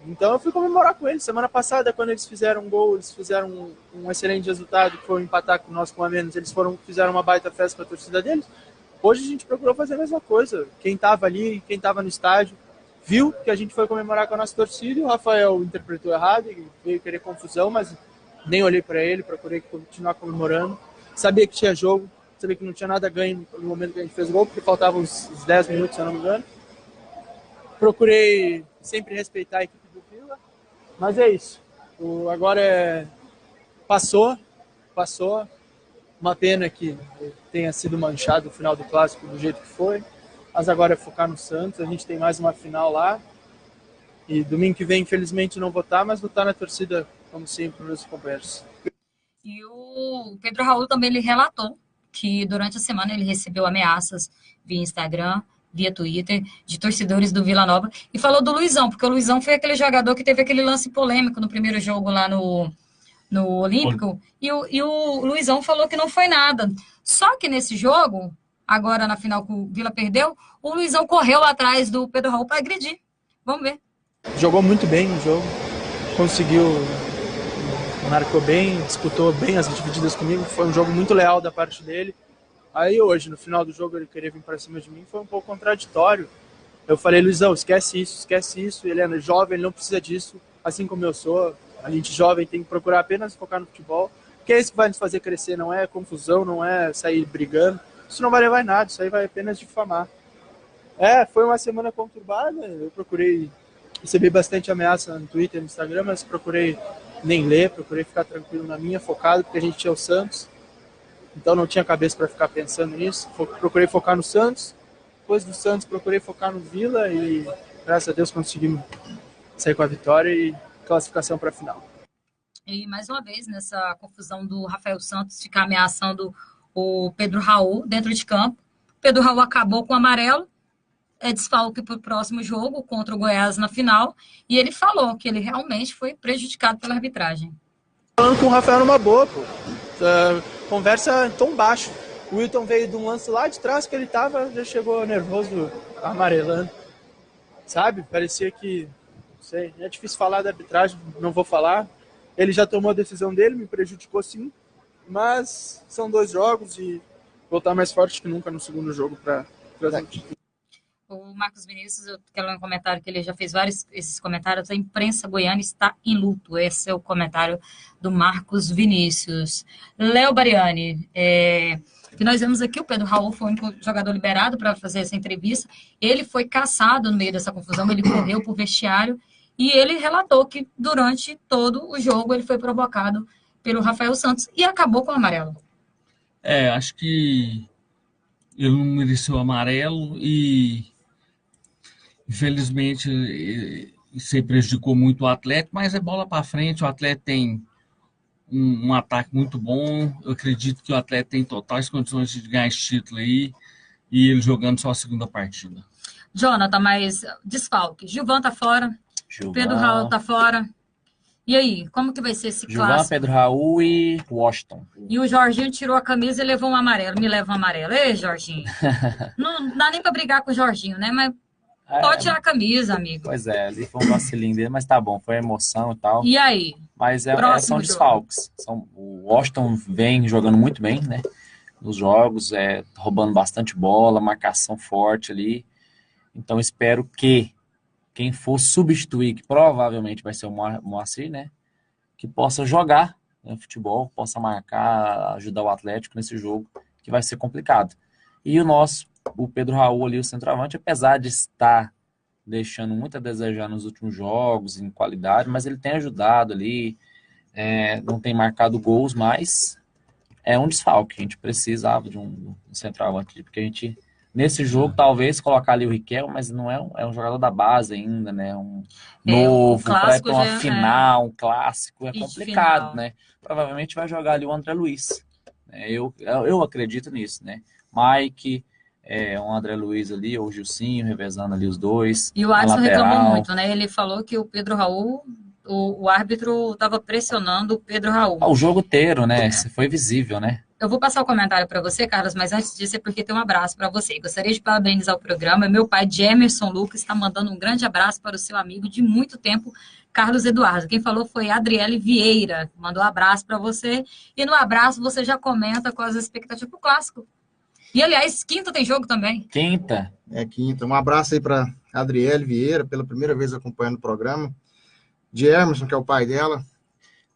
Então, eu fui comemorar com eles. Semana passada, quando eles fizeram um gol, eles fizeram um excelente resultado, que foi empatar com nós com a menos. Eles fizeram uma baita festa para a torcida deles. Hoje a gente procurou fazer a mesma coisa. Quem estava ali, quem estava no estádio, viu que a gente foi comemorar com a nossa torcida e o Rafael interpretou errado e veio querer confusão, mas nem olhei para ele, procurei continuar comemorando. Sabia que tinha jogo, sabia que não tinha nada ganho no momento que a gente fez o gol, porque faltavam uns 10 minutos, se eu não me engano. Procurei sempre respeitar a equipe do Vila, mas é isso. Agora passou. Uma pena que tenha sido manchado o final do Clássico do jeito que foi. Mas agora é focar no Santos, a gente tem mais uma final lá. E domingo que vem, infelizmente, não vou estar, mas vou estar na torcida, como sempre, para os meus companheiros. E o Pedro Raul também ele relatou que durante a semana ele recebeu ameaças via Instagram, via Twitter, de torcedores do Vila Nova. E falou do Luizão, porque o Luizão foi aquele jogador que teve aquele lance polêmico no primeiro jogo lá no Olímpico. E o Luizão falou que não foi nada. Só que nesse jogo, agora na final que o Vila perdeu, o Luizão correu lá atrás do Pedro Raul para agredir. Vamos ver. Jogou muito bem no jogo, marcou bem, disputou bem as divididas comigo, foi um jogo muito leal da parte dele. Aí hoje, no final do jogo, ele queria vir para cima de mim, foi um pouco contraditório. Eu falei, Luizão, esquece isso, ele é jovem, ele não precisa disso, assim como eu sou. A gente jovem tem que procurar apenas focar no futebol, porque é isso que vai nos fazer crescer, não é confusão, não é sair brigando. Isso não vai levar em nada, isso aí vai apenas difamar. Foi uma semana conturbada, eu procurei receber bastante ameaça no Twitter, no Instagram, mas procurei nem ler, procurei ficar tranquilo na minha, focado, porque a gente tinha o Santos, então não tinha cabeça para ficar pensando nisso. Procurei focar no Santos, depois do Santos procurei focar no Vila e graças a Deus conseguimos sair com a vitória e classificação para a final. E mais uma vez, nessa confusão do Rafael Santos ficar ameaçando o Pedro Raul dentro de campo. O Pedro Raul acabou com o amarelo, desfalque para o próximo jogo contra o Goiás na final, e ele falou que ele realmente foi prejudicado pela arbitragem. Falando com o Rafael numa boa, pô. Conversa em tom baixo. O Wilton veio de um lance lá de trás que ele tava, já chegou nervoso, amarelando. Sabe? Parecia que, não sei, é difícil falar da arbitragem, não vou falar. Ele já tomou a decisão dele, me prejudicou sim, mas são 2 jogos e voltar mais forte que nunca no segundo jogo para O Marcos Vinícius, eu quero ler um comentário que ele já fez esses comentários. A imprensa goiana está em luto. Esse é o comentário do Marcos Vinícius. Léo Bariani, que nós vemos aqui, o Pedro Raul foi o único jogador liberado para fazer essa entrevista. Ele foi caçado no meio dessa confusão, ele correu para o vestiário e ele relatou que durante todo o jogo ele foi provocado pelo Rafael Santos e acabou com o amarelo. Acho que ele não mereceu amarelo e infelizmente isso aí prejudicou muito o Atlético, mas é bola para frente. O Atlético tem um ataque muito bom. Eu acredito que o Atlético tem totais condições de ganhar esse título aí, e ele jogando só a segunda partida. Jonathan, mas desfalque. Gilvan tá fora, Pedro Raul tá fora. E aí, como que vai ser esse Gilvan, clássico? Pedro Raul e Washington. E o Jorginho tirou a camisa e levou um amarelo. Me leva um amarelo. Ei, Jorginho. Não dá nem pra brigar com o Jorginho, né? Mas pode tirar a camisa, amigo. Pois é, ali foi um vacilinho dele, mas tá bom, foi emoção e tal. E aí? Mas Próximo são desfalques. O Washington vem jogando muito bem, né? Nos jogos, roubando bastante bola, marcação forte ali. Então espero que quem for substituir, que provavelmente vai ser o Moacir, né? Que possa jogar, né, futebol, possa marcar, ajudar o Atlético nesse jogo, que vai ser complicado. E o Pedro Raul ali, o centroavante, apesar de estar deixando muito a desejar nos últimos jogos, em qualidade, mas ele tem ajudado ali, não tem marcado gols, mas é um desfalque. A gente precisava de um centroavante, porque a gente, nesse jogo, talvez colocar ali o Riquelme, mas não é um jogador da base ainda, né? Novo, para ter uma final, um clássico, é complicado, final, né? Provavelmente vai jogar ali o André Luiz. Eu acredito nisso, né? Mike, o André Luiz ali, ou o Gilcinho, revezando ali os dois. E o Adson reclamou muito, né? Ele falou que o Pedro Raul, o árbitro estava pressionando o Pedro Raul. O jogo inteiro, né? Isso foi visível, né? Eu vou passar o comentário para você, Carlos, mas antes disso é porque tem um abraço para você. Gostaria de parabenizar o programa. Meu pai, Jemerson Lucas, está mandando um grande abraço para o seu amigo de muito tempo, Carlos Eduardo. Quem falou foi a Adriele Vieira. Mandou um abraço para você. E no abraço você já comenta com as expectativas para o clássico. E, aliás, quinta tem jogo também. Quinta. Quinta. Um abraço aí para Adriele Vieira, pela primeira vez acompanhando o programa. De Emerson, que é o pai dela.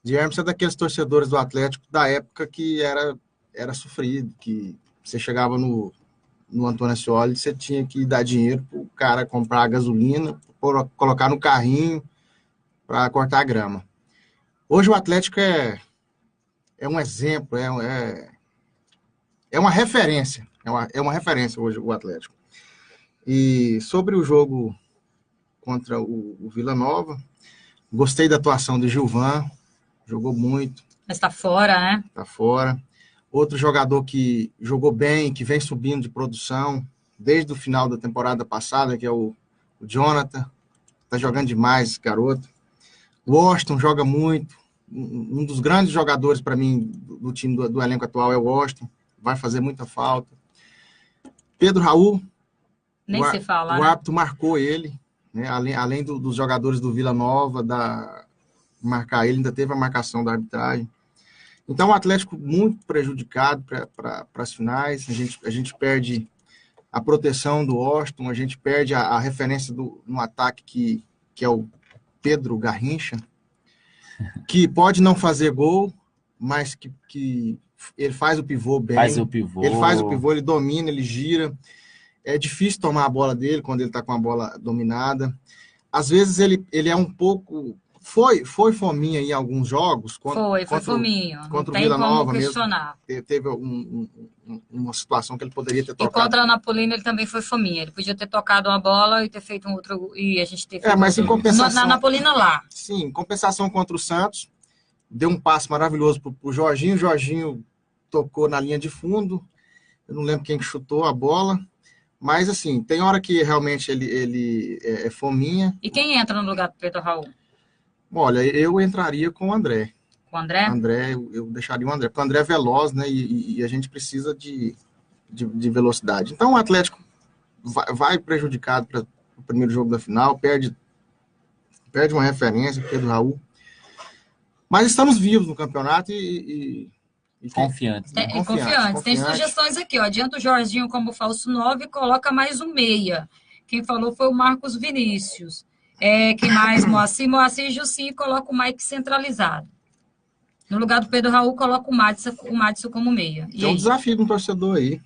De Emerson é daqueles torcedores do Atlético da época que era sofrido, que você chegava no Antônio Ascioli, você tinha que dar dinheiro para o cara comprar a gasolina, colocar no carrinho para cortar a grama. Hoje o Atlético é um exemplo, é uma referência, é uma referência hoje o Atlético. E sobre o jogo contra o Vila Nova, gostei da atuação do Gilvan, jogou muito. Mas está fora, né? Está fora. Outro jogador que jogou bem, que vem subindo de produção desde o final da temporada passada, que é o Jonathan. Está jogando demais esse garoto. O Washington joga muito. Um dos grandes jogadores, para mim, do time do elenco atual é o Washington. Vai fazer muita falta. Pedro Raul. Nem se fala. O árbitro marcou ele, né? Além dos jogadores do Vila Nova, marcar ele, ainda teve a marcação da arbitragem. Então, o Atlético muito prejudicado para as finais. A gente perde a proteção do Washington, a gente perde a referência no ataque que é o Pedro Garrincha, que pode não fazer gol, mas que ele faz o pivô bem. Faz o pivô. Ele faz o pivô, ele domina, ele gira. É difícil tomar a bola dele quando ele está com a bola dominada. Às vezes ele é um pouco... Foi fominha em alguns jogos. Foi fominho. Contra o Vila Nova questionar. Mesmo. Teve uma situação que ele poderia ter tocado. E contra a Napolina ele também foi fominha. Ele podia ter tocado uma bola e ter feito um outro... E a gente ter feito mas em compensação... Na Napolina lá. Sim, em compensação contra o Santos, deu um passe maravilhoso para o Jorginho. O Jorginho tocou na linha de fundo. Eu não lembro quem que chutou a bola. Mas, assim, tem hora que realmente ele é fominha. E quem entra no lugar do Pedro Raul? Olha, eu entraria com o André. Com o André? André, eu deixaria o André, porque o André é veloz, né? E a gente precisa de velocidade. Então o Atlético vai prejudicado para o primeiro jogo da final, perde uma referência, Pedro Raul. Mas estamos vivos no campeonato e confiantes. Né? Confiantes. Tem sugestões aqui, ó. Adianta o Jorginho como falso 9 e coloca mais um meia. Quem falou foi o Marcos Vinícius. Quem mais? Moacir e Jussi, coloca o Mike centralizado. No lugar do Pedro Raul, coloca o Madison como meia. Tem um desafio de um torcedor aí.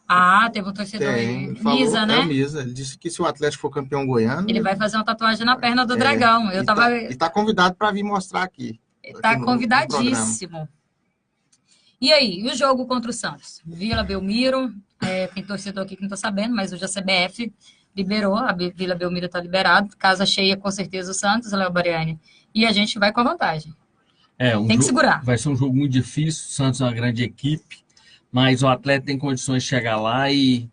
Ah, teve um torcedor aí. Misa, né? Misa. Ele disse que se o Atlético for campeão goiano... Ele vai fazer uma tatuagem na perna do Dragão. E está convidado para vir mostrar aqui. Está convidadíssimo. E aí, o jogo contra o Santos? Vila Belmiro, tem torcedor aqui que não está sabendo, mas hoje a CBF... liberou, a Vila Belmiro está liberado, casa cheia com certeza o Santos, Léo Bariani, e a gente vai com a vantagem. Tem que segurar. Vai ser um jogo muito difícil, o Santos é uma grande equipe, mas o Atlético tem condições de chegar lá e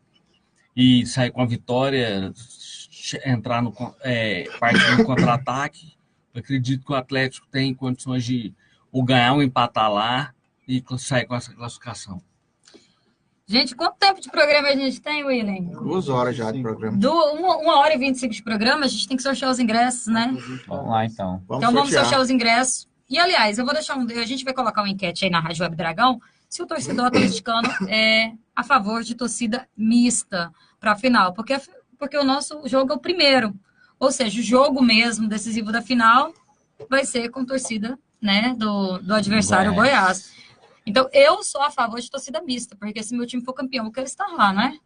sair com a vitória, entrar partir no contra-ataque, Eu acredito que o Atlético tem condições de ou ganhar ou empatar lá e sair com essa classificação. Gente, quanto tempo de programa a gente tem, William? 2 horas já de programa. 1h25 de programa, a gente tem que sortear os ingressos, né? Vamos lá, então. Vamos sortear os ingressos. E, aliás, eu vou deixar a gente vai colocar uma enquete aí na Rádio Web Dragão se o torcedor atleticano é a favor de torcida mista para a final, porque o nosso jogo é o primeiro. Ou seja, o jogo mesmo decisivo da final vai ser com torcida, né, do adversário Goiás. Então, eu sou a favor de torcida mista, porque se meu time for campeão, eu quero estar lá, né?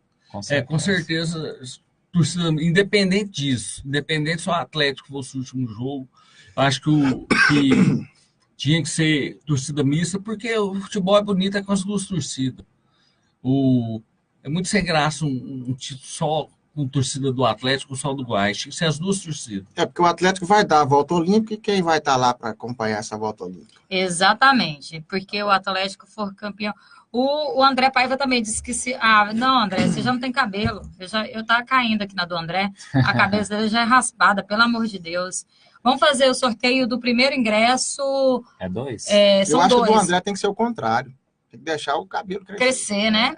Com certeza, torcida, independente disso, independente se o Atlético fosse o último jogo, eu acho que tinha que ser torcida mista, porque o futebol é bonito com as duas torcidas. É muito sem graça um título só com torcida do Atlético, só do Goiás. Tinha que ser as duas torcidas. É porque o Atlético vai dar a volta olímpica e quem vai estar lá para acompanhar essa volta olímpica? Exatamente, porque o Atlético for campeão. O André Paiva também disse que se... não, André, você já não tem cabelo. Eu tava caindo aqui na do André. A cabeça dele já é raspada, pelo amor de Deus. Vamos fazer o sorteio do primeiro ingresso. É 2? São eu acho 2. que o do André tem que ser o contrário. Tem que deixar o cabelo crescer, né?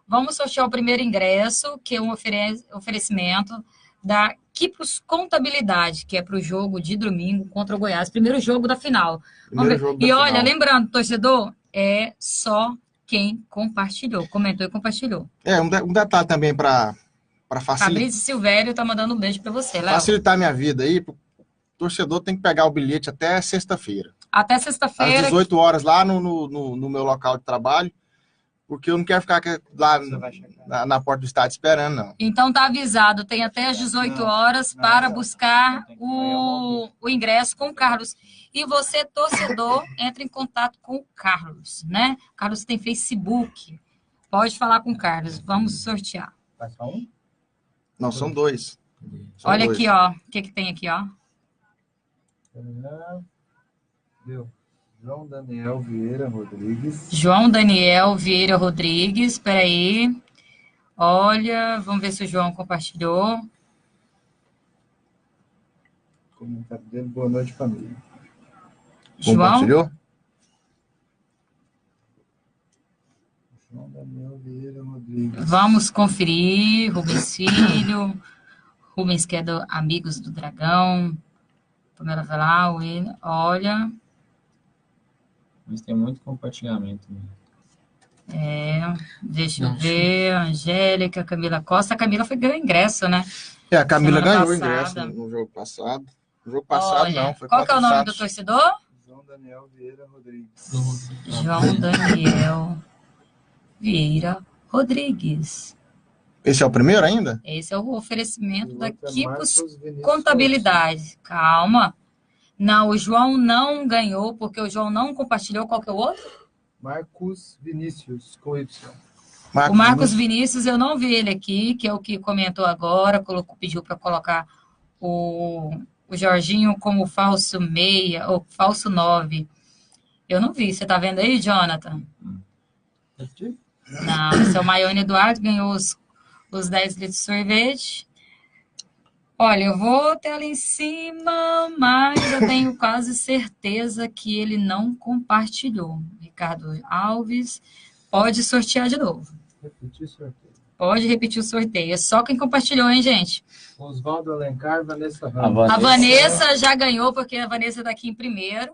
Vamos sortear o primeiro ingresso, que é um oferecimento da Quipros Contabilidade, que é para o jogo de domingo contra o Goiás. Primeiro jogo da final. E olha, lembrando, torcedor, é só quem compartilhou, comentou e compartilhou. Um detalhe também para facilitar. Fabrício Silvério tá mandando um beijo para você, Léo. Facilitar a minha vida aí, o torcedor tem que pegar o bilhete até sexta-feira. Até sexta-feira. Às 18 horas lá no meu local de trabalho, porque eu não quero ficar lá na porta do estádio esperando, não. Então tá avisado, tem até às 18 horas para buscar o ingresso com o Carlos. E você, torcedor, entra em contato com o Carlos, né? O Carlos tem Facebook. Pode falar com o Carlos. Vamos sortear. Vai só um? Não, são 2. Olha aqui, ó. O que tem aqui, ó? Deu. João Daniel Vieira Rodrigues. João Daniel Vieira Rodrigues. Espera aí. Olha, vamos ver se o João compartilhou. Comentário dele, boa noite, família. João? Compartilhou? João Daniel Vieira Rodrigues. Vamos conferir. Rubens Filho. Rubens, que é do Amigos do Dragão. Pamela Velar, olha. Mas tem muito compartilhamento. Né? Deixa eu ver. Angélica, Camila Costa. A Camila ganhou ingresso, né? A Camila ganhou o ingresso no jogo passado. No jogo passado, olha, não. Foi qual que é o nome do torcedor? João Daniel Vieira Rodrigues. João Daniel Vieira Rodrigues. Esse é o primeiro ainda? Esse é o oferecimento da Quipos Contabilidade. Calma. Não, o João não ganhou, porque o João não compartilhou. Qual que é o outro? Marcos Vinícius, com Y. O Marcos Vinícius, eu não vi ele aqui, que é o que comentou agora, pediu para colocar o Jorginho como falso meia, ou falso 9. Eu não vi. Você está vendo aí, Jonathan? Não, esse é o Maione Eduardo, ganhou os 10 litros de sorvete. Olha, eu vou até ali em cima, mas eu tenho quase certeza que ele não compartilhou. Ricardo Alves, pode sortear de novo. Repetir sorteio. Pode repetir o sorteio. É só quem compartilhou, hein, gente? Oswaldo Alencar, Vanessa Ramos. A Vanessa já ganhou, porque a Vanessa está aqui em primeiro.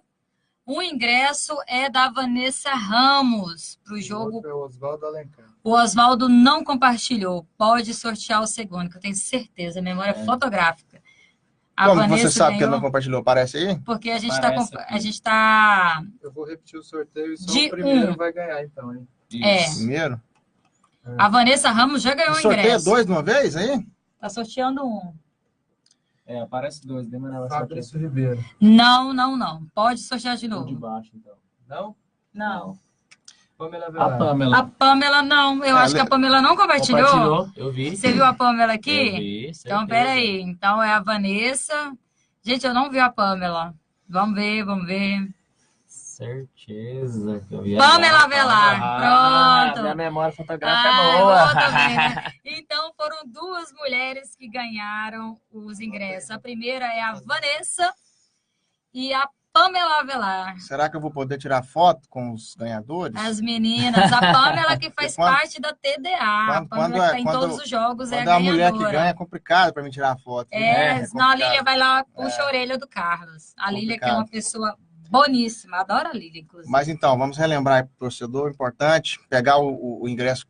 O ingresso é da Vanessa Ramos para o jogo. É o Oswaldo Alencar. O Oswaldo não compartilhou. Pode sortear o segundo, que eu tenho certeza. Memória fotográfica. Como Vanessa você sabe que ele não compartilhou? Aparece aí? Porque a gente está. Eu vou repetir o sorteio e só o primeiro vai ganhar, então, hein? Primeiro? A Vanessa Ramos já ganhou o ingresso. Sorteia 2 de uma vez aí? Tá sorteando 1. Aparece 2. Fabrício Ribeiro. Não. Pode sortear de novo. De baixo, então. Não? Não. Pamela Velar. A Pamela não. Eu acho que a Pamela não compartilhou. Eu vi. Você viu a Pamela aqui? Eu vi, certeza. Então, peraí. Então, é a Vanessa. Gente, eu não vi a Pamela. Vamos ver. Certeza que eu vi. Pamela Velar. Pronto. Minha memória fotográfica é boa. Também, né? Então, foram 2 mulheres que ganharam os ingressos. A primeira é a Vanessa e a Pamela Avelar. Será que eu vou poder tirar foto com os ganhadores? As meninas. A Pamela que faz parte da TDA. A Pamela que tá em todos os jogos é a ganhadora. Quando a mulher que ganha é complicado para mim tirar foto. Senão a Lília vai lá, puxa a orelha do Carlos. A Lília que é uma pessoa boníssima. Adoro a Lília, inclusive. Mas então, vamos relembrar aí pro torcedor, importante, pegar o ingresso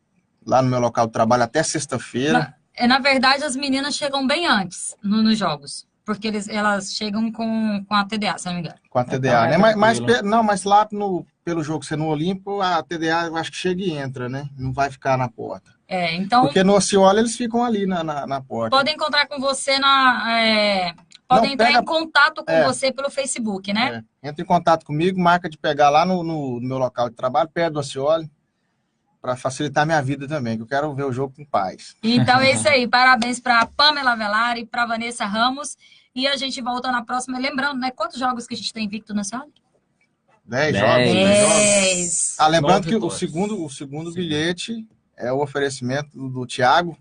lá no meu local de trabalho até sexta-feira. Na verdade, as meninas chegam bem antes nos jogos. Porque elas chegam com a TDA, se não me engano. Com a TDA, né? Mas lá pelo jogo ser no Olimpo, a TDA eu acho que chega e entra, né? Não vai ficar na porta. Então... Porque no Osceola eles ficam ali na porta. Podem encontrar com você podem entrar em contato com você pelo Facebook, né? Entra em contato comigo, marca de pegar lá no meu local de trabalho, perto do Osceola, para facilitar minha vida também, que eu quero ver o jogo com paz. Então é isso aí. Parabéns para Pamela Avelar e para Vanessa Ramos. E a gente volta na próxima. Lembrando, né? Quantos jogos que a gente tem invicto na sala? 10 jogos. 10. Lembrando que o segundo bilhete é o oferecimento do Thiago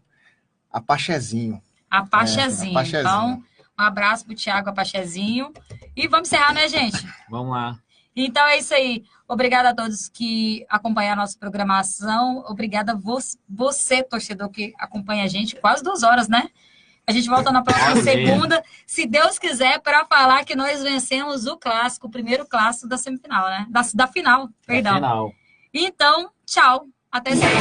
Apachezinho. Apachezinho. Então, um abraço pro Thiago Apachezinho. E vamos encerrar, né, gente? Vamos lá. Então é isso aí. Obrigada a todos que acompanham a nossa programação. Obrigada a você, torcedor, que acompanha a gente. Quase 2 horas, né? A gente volta na próxima segunda, se Deus quiser, para falar que nós vencemos o clássico, o primeiro clássico da semifinal, né? Da final, perdão. Final. Então, tchau. Até segunda.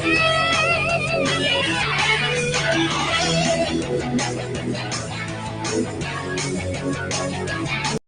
Yeah.